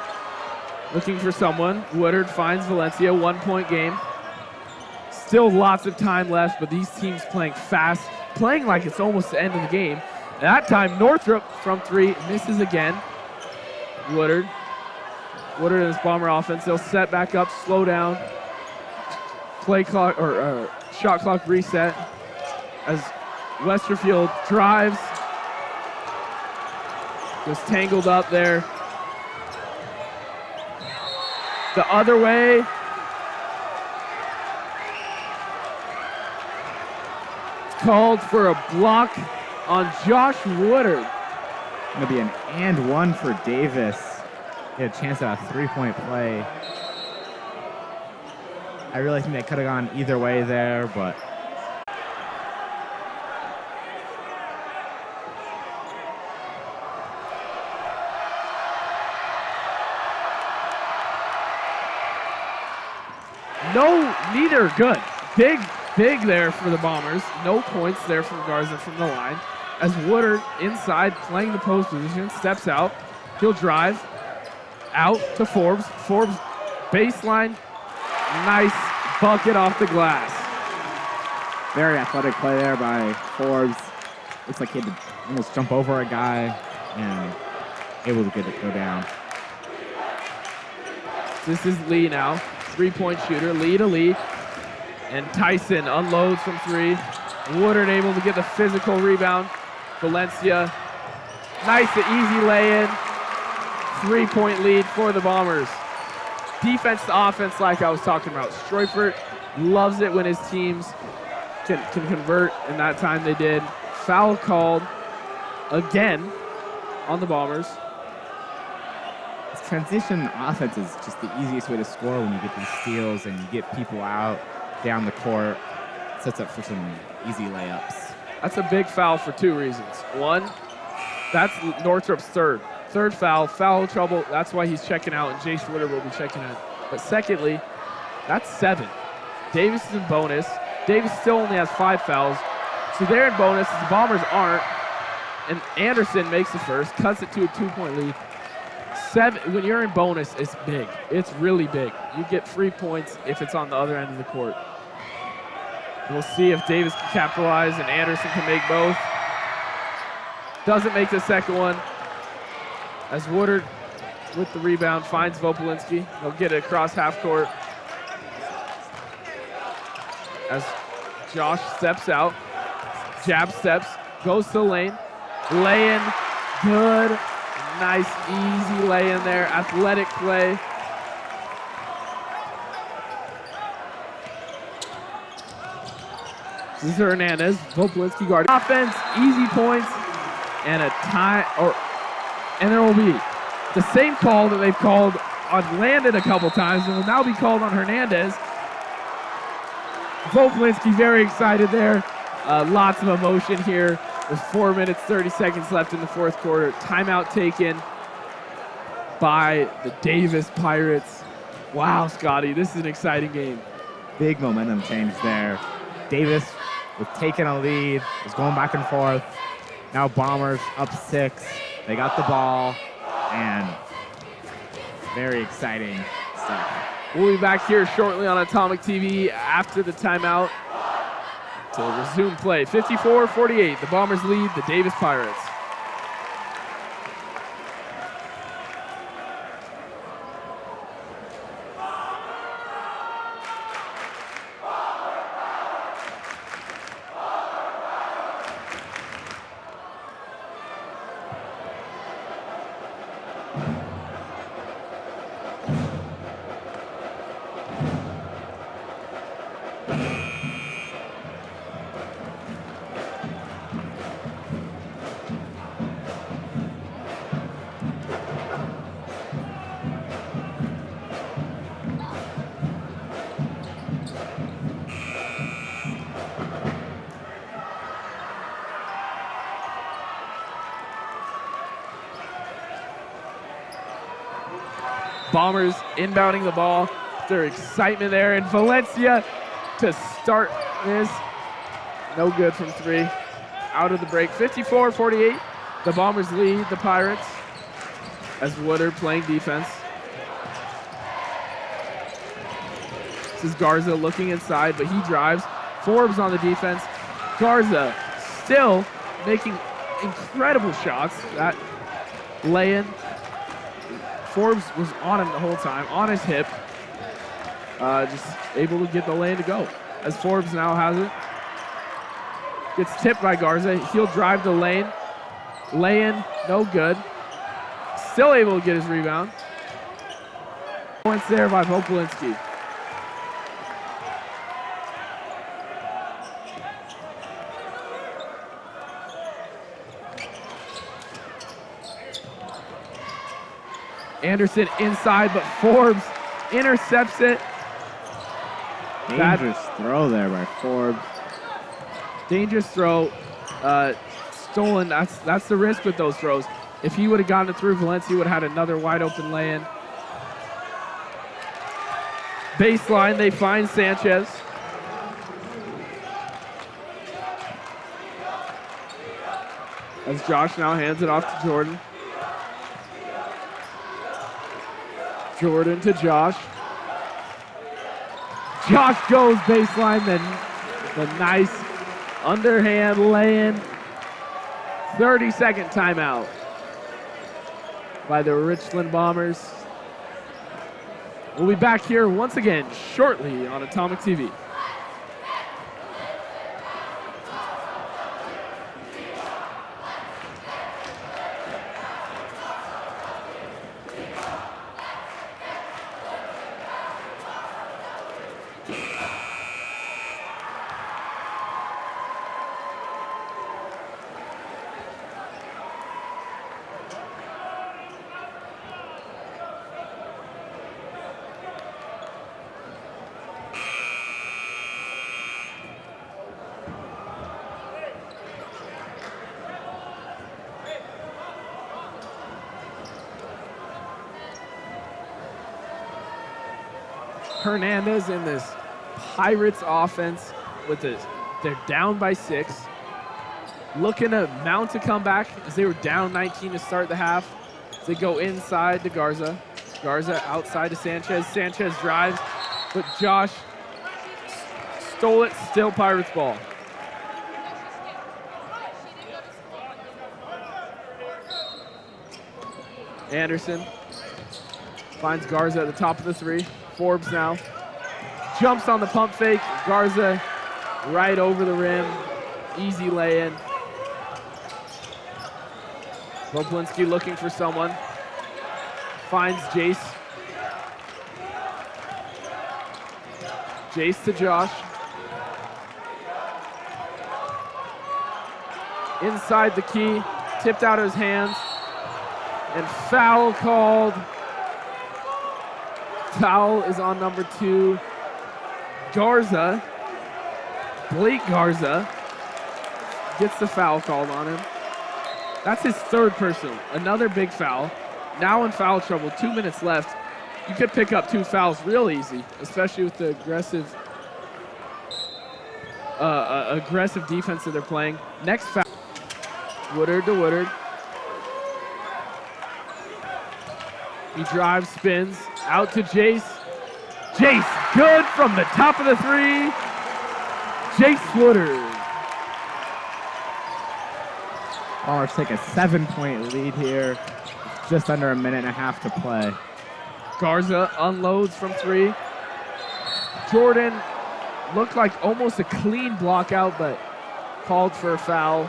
Looking for someone. Woodard finds Valencia, 1-point game. Still lots of time left, but these teams playing fast, playing like it's almost the end of the game. That time, Northrop from 3 misses again. Woodard in this Bomber offense. They'll set back up, slow down. Play clock or shot clock reset as Westerfield drives. Was tangled up there. The other way. It's called for a block on Josh Woodard. Going to be an and 1 for Davis. Get a chance at a 3-point play. I really think they could have gone either way there, but neither good. Big there for the Bombers. No points there from Garza from the line. As Woodard inside playing the post position, steps out. He'll drive out to Forbes. Forbes baseline. Nice bucket off the glass. Very athletic play there by Forbes. Looks like he had to almost jump over a guy and able to get it go down. This is Lee now. 3-point shooter, Lee to Lee. And Tyson unloads from 3. Woodard able to get the physical rebound. Valencia, nice and easy lay-in. 3-point lead for the Bombers. Defense to offense like I was talking about. Streufert loves it when his teams can convert, and that time they did. Foul called again on the Bombers. Transition offense is just the easiest way to score when you get these steals and you get people out down the court. sets up for some easy layups. That's a big foul for 2 reasons. One, that's Northrup's third foul, foul trouble. That's why he's checking out, and Jace Woodard will be checking out. But secondly, that's 7. Davis is in bonus. Davis still only has 5 fouls. So they're in bonus. The Bombers aren't. And Anderson makes the first, cuts it to a 2-point lead. 7, when you're in bonus, it's big. It's really big. You get 3 points if it's on the other end of the court. We'll see if Davis can capitalize and Anderson can make both. Doesn't make the second one. As Woodard with the rebound finds Vopolinski. He'll get it across half court. As Josh steps out, jab steps, goes to the lane. Lay-in, good. Nice, easy lay-in there. Athletic play. This is Hernandez. Vopolinski guard. Offense, easy points, and a tie. And there will be the same call that they've called on Landon a couple times, and will now be called on Hernandez. Vopolinski very excited there. Lots of emotion here with 4 minutes, 30 seconds left in the fourth quarter. Timeout taken by the Davis Pirates. Wow, Scotty, this is an exciting game. Big momentum change there. Davis was taking a lead, was going back and forth. Now Bombers up 6. They got the ball, and very exciting stuff. We'll be back here shortly on Atomic TV after the timeout to resume play. 54-48, the Bombers lead the Davis Pirates. Bombers inbounding the ball. Their excitement there. And Valencia to start this. No good from 3. Out of the break. 54-48. The Bombers lead the Pirates as Woodard playing defense. This is Garza looking inside, but he drives. Forbes on the defense. Garza still making incredible shots. That lay-in. Forbes was on him the whole time, on his hip. Just able to get the lane to go. As Forbes now has it. Gets tipped by Garza. He'll drive the lane. Lay-in, no good. Still able to get his rebound. Points there by Vopolinski. Anderson inside, but Forbes intercepts it. Dangerous throw there by Forbes. Dangerous throw. Stolen. That's the risk with those throws. If he would have gotten it through, Valencia would have had another wide open lay-in. Baseline, they find Sanchez. As Josh now hands it off to Jordan. Jordan to Josh. Josh goes baseline, then the nice underhand lay-in. 30-second timeout by the Richland Bombers. We'll be back here once again shortly on Atomic TV. Hernandez in this Pirates offense with this. They're down by 6. Looking to mount a comeback as they were down 19 to start the half. They go inside to Garza. Garza outside to Sanchez. Sanchez drives, but Josh stole it. Still Pirates ball. Anderson finds Garza at the top of the 3. Forbes now jumps on the pump fake. Garza right over the rim. Easy lay-in. Voplinski looking for someone. Finds Jace. Jace to Josh. Inside the key. Tipped out of his hands. And foul called. Foul is on number 2. Garza. Blake Garza gets the foul called on him. That's his 3rd personal. Another big foul. Now in foul trouble, 2 minutes left. You could pick up 2 fouls real easy, especially with the aggressive defense that they're playing. Next foul. Woodard to Woodard. He drives, spins, out to Jace. Jace, good from the top of the 3. Jace Woodard. Bombers take a 7-point lead here. Just under a minute and a half to play. Garza unloads from 3. Jordan looked like almost a clean block out, but called for a foul.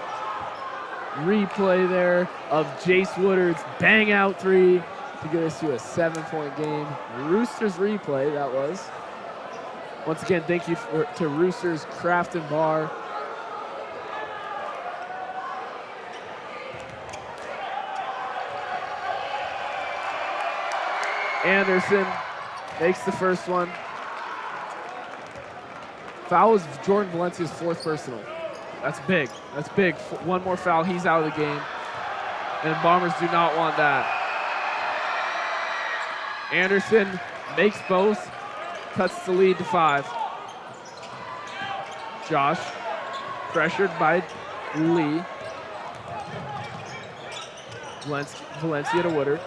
Replay there of Jace Woodard's bang out 3 to get us to a 7-point game. Roosters replay, that was. Once again, thank you to Roosters Craft and Bar. Anderson makes the first one. Foul is Jordan Valencia's 4th personal. That's big. That's big. One more foul, he's out of the game. And Bombers do not want that. Anderson makes both, cuts the lead to 5. Josh, pressured by Lee. Valencia to Woodard.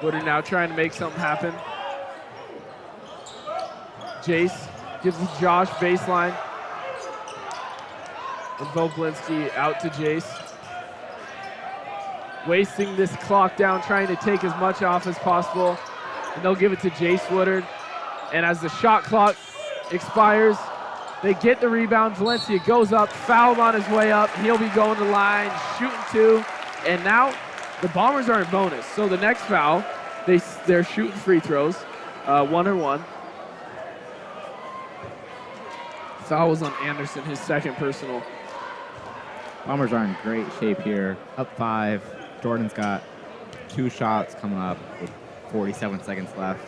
Woodard now trying to make something happen. Jace gives it to Josh, baseline. And Voplinski out to Jace. Wasting this clock down, trying to take as much off as possible. And they'll give it to Jace Woodard. And as the shot clock expires, they get the rebound. Valencia goes up, fouled on his way up. He'll be going to the line, shooting 2. And now the Bombers are in bonus. So the next foul, they're shooting free throws, 1-on-1. Foul was on Anderson, his 2nd personal. Bombers are in great shape here. Up 5. Jordan's got 2 shots coming up with 47 seconds left.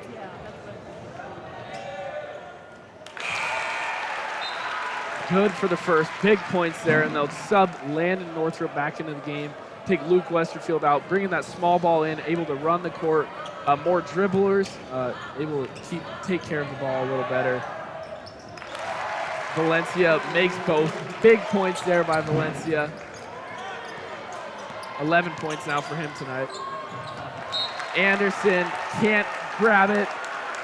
Good for the first. Big points there, and they'll sub Landon Northrop back into the game. Take Luke Westerfield out, bringing that small ball in, able to run the court. More dribblers, able to take care of the ball a little better. Valencia makes both. Big points there by Valencia. 11 points now for him tonight. Anderson can't grab it.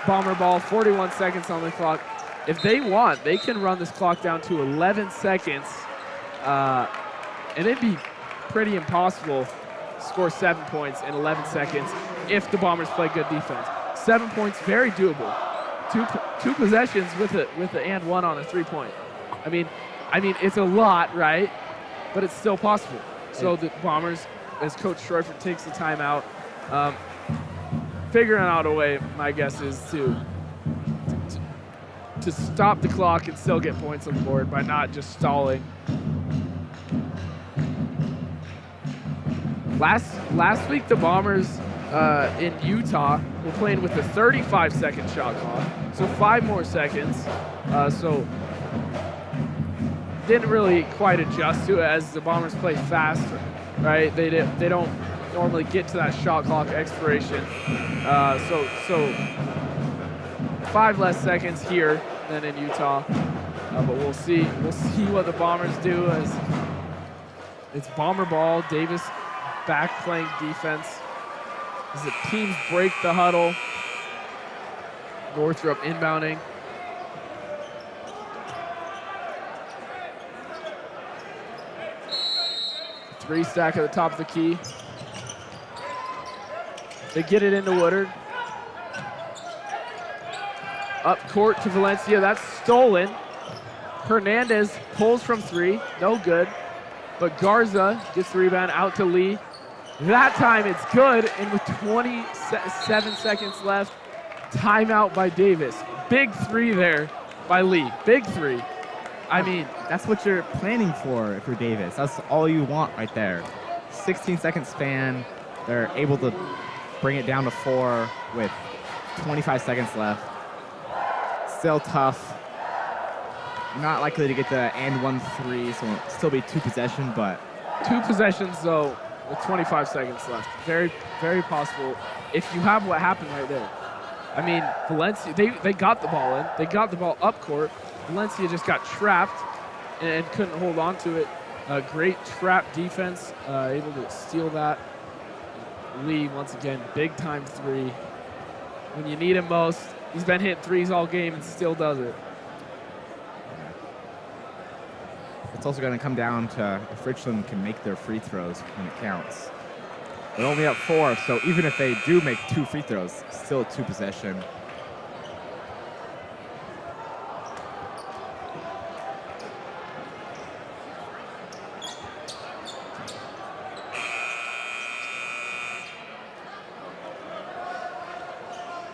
Bomber ball, 41 seconds on the clock. If they want, they can run this clock down to 11 seconds. And it'd be pretty impossible to score 7 points in 11 seconds if the Bombers play good defense. 7 points, very doable. Two possessions with the and 1 on a 3-point. I mean, it's a lot, right? But it's still possible. So the Bombers, as Coach Schroefert takes the timeout, figuring out a way, my guess is to stop the clock and still get points on the board by not just stalling. Last week, the Bombers in Utah were playing with a 35-second shot clock, so 5 more seconds. So didn't really quite adjust to it as the Bombers play fast, right? They don't normally get to that shot clock expiration. So 5 less seconds here than in Utah. But we'll see what the Bombers do as it's Bomber ball. Davis back playing defense as the teams break the huddle. Northrop inbounding. Three stack at the top of the key. They get it into Woodard. Up court to Valencia, that's stolen. Hernandez pulls from three, no good. But Garza gets the rebound out to Lee. That time it's good, and with 27 seconds left, timeout by Davis. Big three there by Lee, big three. I mean, that's what you're planning for if you're Davis. That's all you want right there. 16-second span, they're able to bring it down to 4 with 25 seconds left. Still tough. Not likely to get the and 1-3, so it'll still be 2 possession, but 2 possessions though with 25 seconds left. Very, very possible if you have what happened right there. I mean, Valencia, they got the ball in. They got the ball up court. Valencia just got trapped and couldn't hold on to it. Great trap defense, able to steal that. Lee, once again, big time three. When you need him most, he's been hitting threes all game and still does it. It's also going to come down to if Richland can make their free throws when it counts. They're only up 4, so even if they do make 2 free throws, still 2 possession.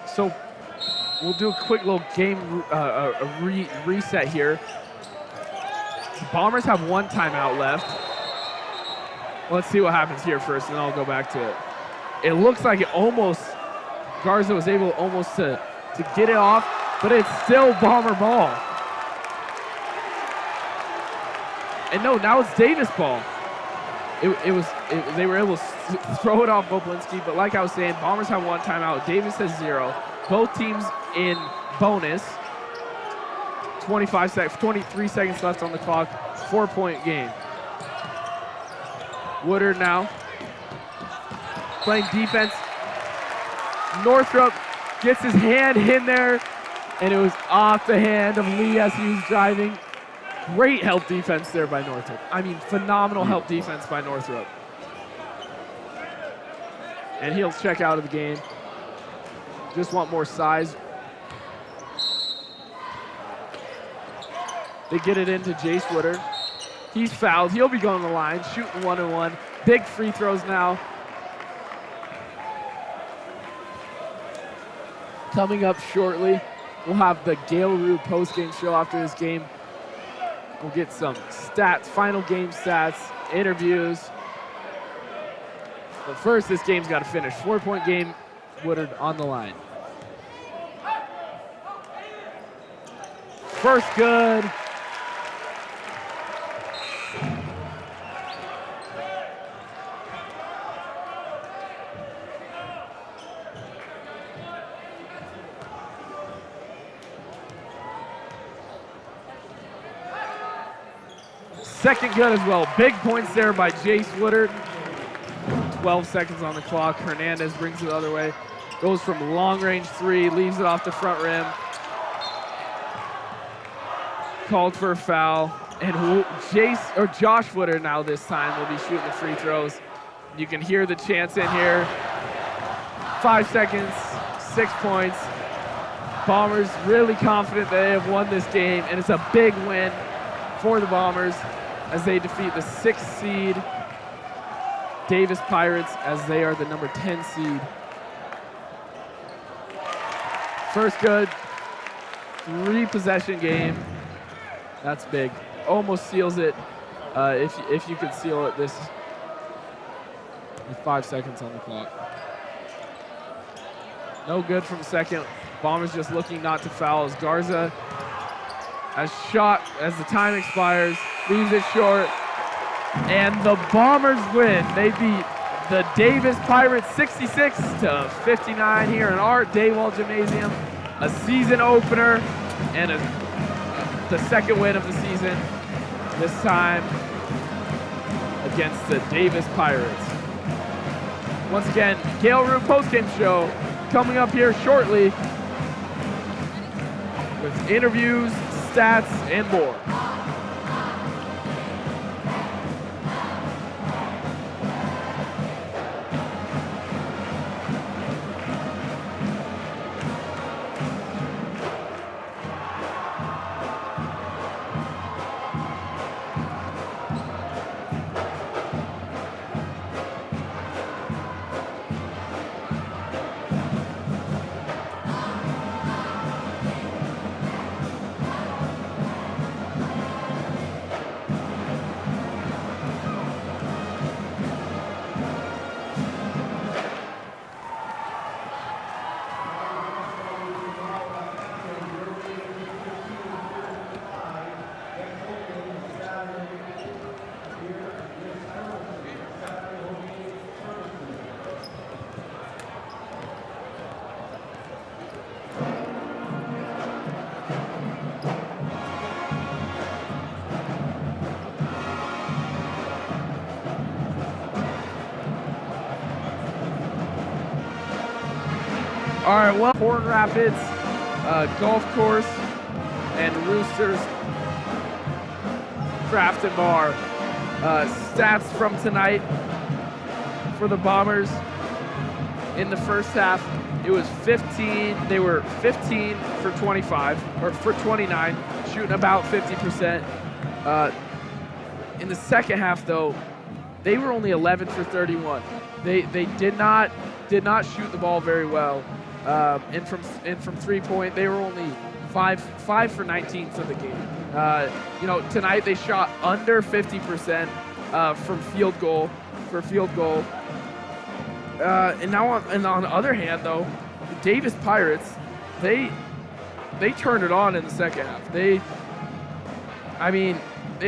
So we'll do a quick little game reset here. The Bombers have 1 timeout left. Let's see what happens here first, and then I'll go back to it. It looks like it almost, Garza was able almost to get it off, but it's still Bomber ball. And no, now it's Davis ball. They were able to throw it off Boblinski, but like I was saying, Bombers have 1 timeout. Davis has 0. Both teams in bonus. 23 seconds left on the clock. 4-point game. Woodard now playing defense. Northrop gets his hand in there, and it was off the hand of Lee as he was driving. Great help defense there by Northrop. I mean, phenomenal help defense by Northrop. And he'll check out of the game. Just want more size. They get it into Jace Woodard. He's fouled. He'll be going to the line, shooting 1-1. Big free throws now. Coming up shortly, we'll have the Gale Rue post-game show after this game. We'll get some stats, final game stats, interviews. But first, this game's got to finish. 4-point game, Woodard on the line. First good. Second good as well. Big points there by Jace Woodard. 12 seconds on the clock. Hernandez brings it the other way. Goes from long range 3, leaves it off the front rim. Called for a foul. And Josh Woodard now this time will be shooting the free throws. You can hear the chants in here. 5 seconds, 6 points. Bombers really confident they have won this game, and it's a big win for the Bombers as they defeat the 6th seed Davis Pirates as they are the number 10 seed. First good, 3-possession game. That's big. Almost seals it. If you could seal it this with 5 seconds on the clock. No good from second. Bombers just looking not to foul as Garza has shot as the time expires, leaves it short, and the Bombers win. They beat the Davis Pirates 66-59 here in Art Dawald Gymnasium. a season opener and the second win of the season, this time against the Davis Pirates. Once again, Gale Root postgame show coming up here shortly with interviews, stats, and more. All right, well, Horn Rapids Golf Course and Roosters Craft and Bar. Stats from tonight for the Bombers. In the first half, it was 15. They were 15 for 25, or for 29, shooting about 50%. In the second half, though, they were only 11 for 31. They did not shoot the ball very well. And from 3-point, they were only 5 for 19 for the game. Tonight they shot under 50% from field goal. And on the other hand, though, the Davis Pirates, they turned it on in the second half. They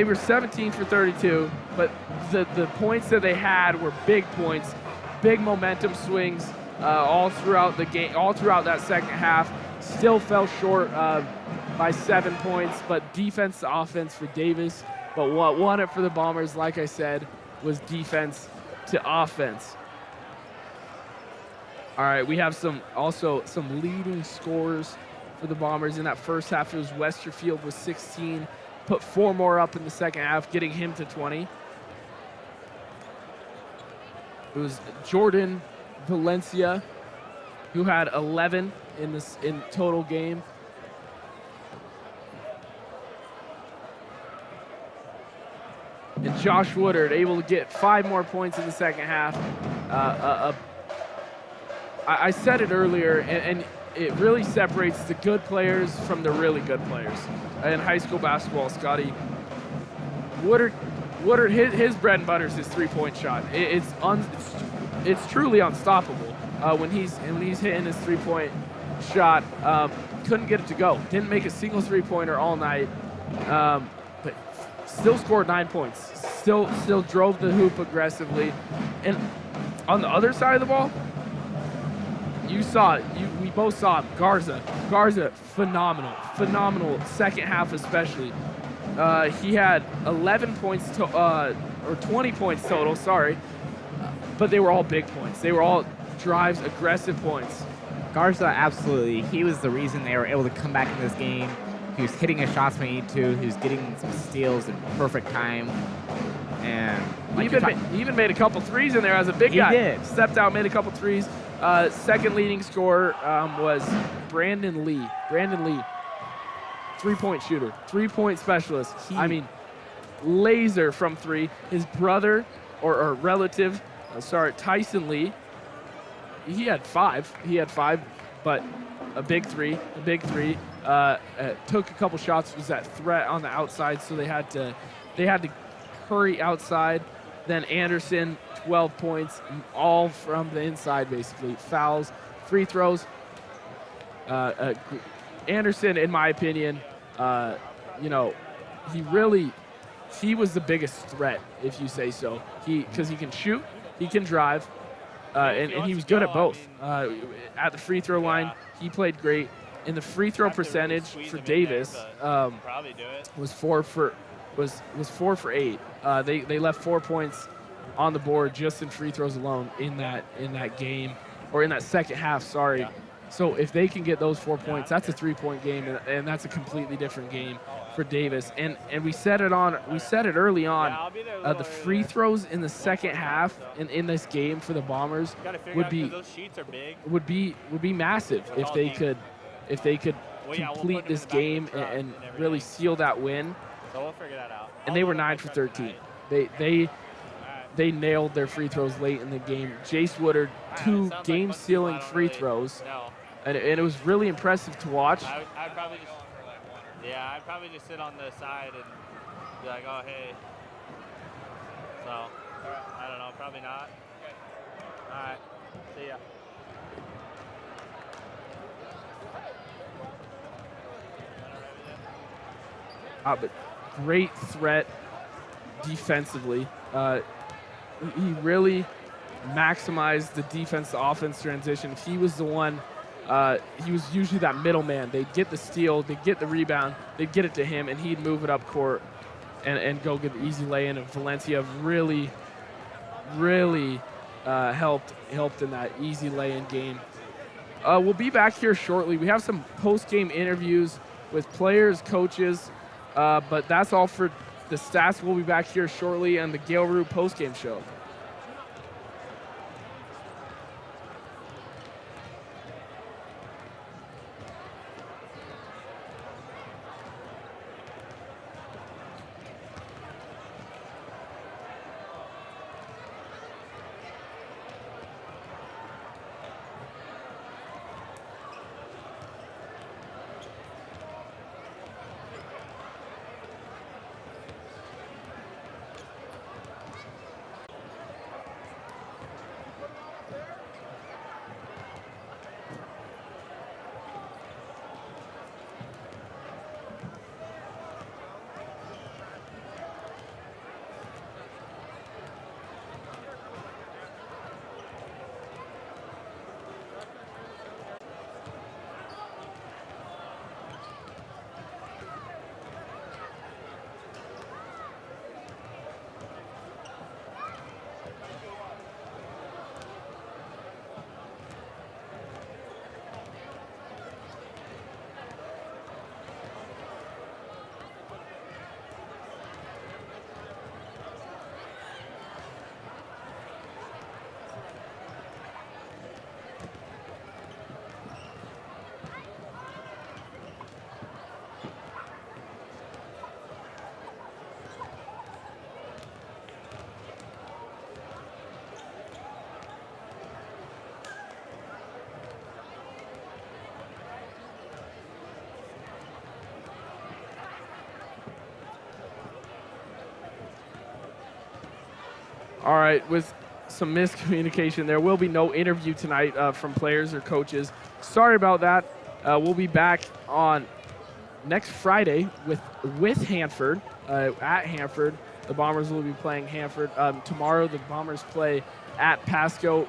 were 17 for 32, but the points that they had were big points, big momentum swings. All throughout the game, all throughout that second half, still fell short by 7 points, but defense to offense for Davis. But what won it for the Bombers, like I said, was defense to offense. All right, we have some leading scorers for the Bombers. In that first half, it was Westerfield with 16, put 4 more up in the second half, getting him to 20. It was Jordan Valencia, who had 11 in total game. And Josh Woodard able to get 5 more points in the second half. I said it earlier, and it really separates the good players from the really good players in high school basketball, Scotty. Woodard, his bread and butter is his 3-point shot. It's truly unstoppable when he's hitting his 3-point shot. Couldn't get it to go. Didn't make a single 3-pointer all night, but still scored 9 points. Still drove the hoop aggressively. And on the other side of the ball, you saw it. We both saw it. Garza, phenomenal second half especially. He had 11 points or 20 points total. Sorry. But they were all big points. They were all drives, aggressive points. Garza, absolutely. He was the reason they were able to come back in this game. He was hitting his shots when he needed to. He was getting some steals in perfect time. And he even made a couple threes in there as a big guy. He did. Stepped out, made a couple threes. Second leading scorer was Brandon Lee. 3-point shooter, 3-point specialist. Laser from 3. His brother or relative, Tyson Lee, he had 5. But a big three. Took a couple shots, was that threat on the outside, so they had to hurry outside. Then Anderson, 12 points, all from the inside basically. Fouls, free throws. Anderson, in my opinion, he was the biggest threat, if you say so. Because he can shoot, he can drive, and he was good at both. At the free throw line, he played great. and the free throw percentage for Davis was 4 for 8. They left 4 points on the board just in free throws alone in that game, or in that second half. Sorry. Yeah. So if they can get those 4 points, that's a 3-point game, and that's a completely different game for Davis. And we said it early on. The free throws in the second half in this game for the Bombers would be massive if they could complete this game and really seal that win. So we'll figure that out. And they were 9 for 13. They nailed their free throws late in the game. Jace Woodard, 2 game-sealing free throws, and it was really impressive to watch. I'd probably just sit on the side and be like, oh, hey. So, I don't know, probably not. All right, see ya. But great threat defensively. He really maximized the defense-to-offense transition. If he was the one, he was usually that middleman. They'd get the steal, they'd get the rebound, they'd get it to him, and he'd move it up court and go get the easy lay-in. And Valencia really helped in that easy lay-in game. We'll be back here shortly. We have some post-game interviews with players, coaches, but that's all for the stats. We'll be back here shortly on the Gale Rue post-game show. All right, with some miscommunication, there will be no interview tonight from players or coaches. Sorry about that. We'll be back on next Friday with Hanford at Hanford. The Bombers will be playing Hanford. Tomorrow, the Bombers play at Pasco.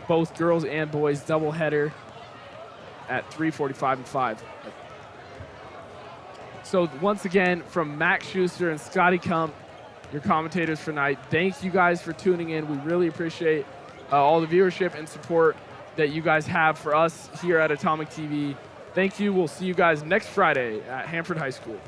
Both girls and boys doubleheader at 3:45 and 5. So once again, from Max Schuster and Scotty Kump, your commentators for tonight, thank you guys for tuning in. We really appreciate all the viewership and support that you guys have for us here at Atomic TV. Thank you. We'll see you guys next Friday at Hanford High School.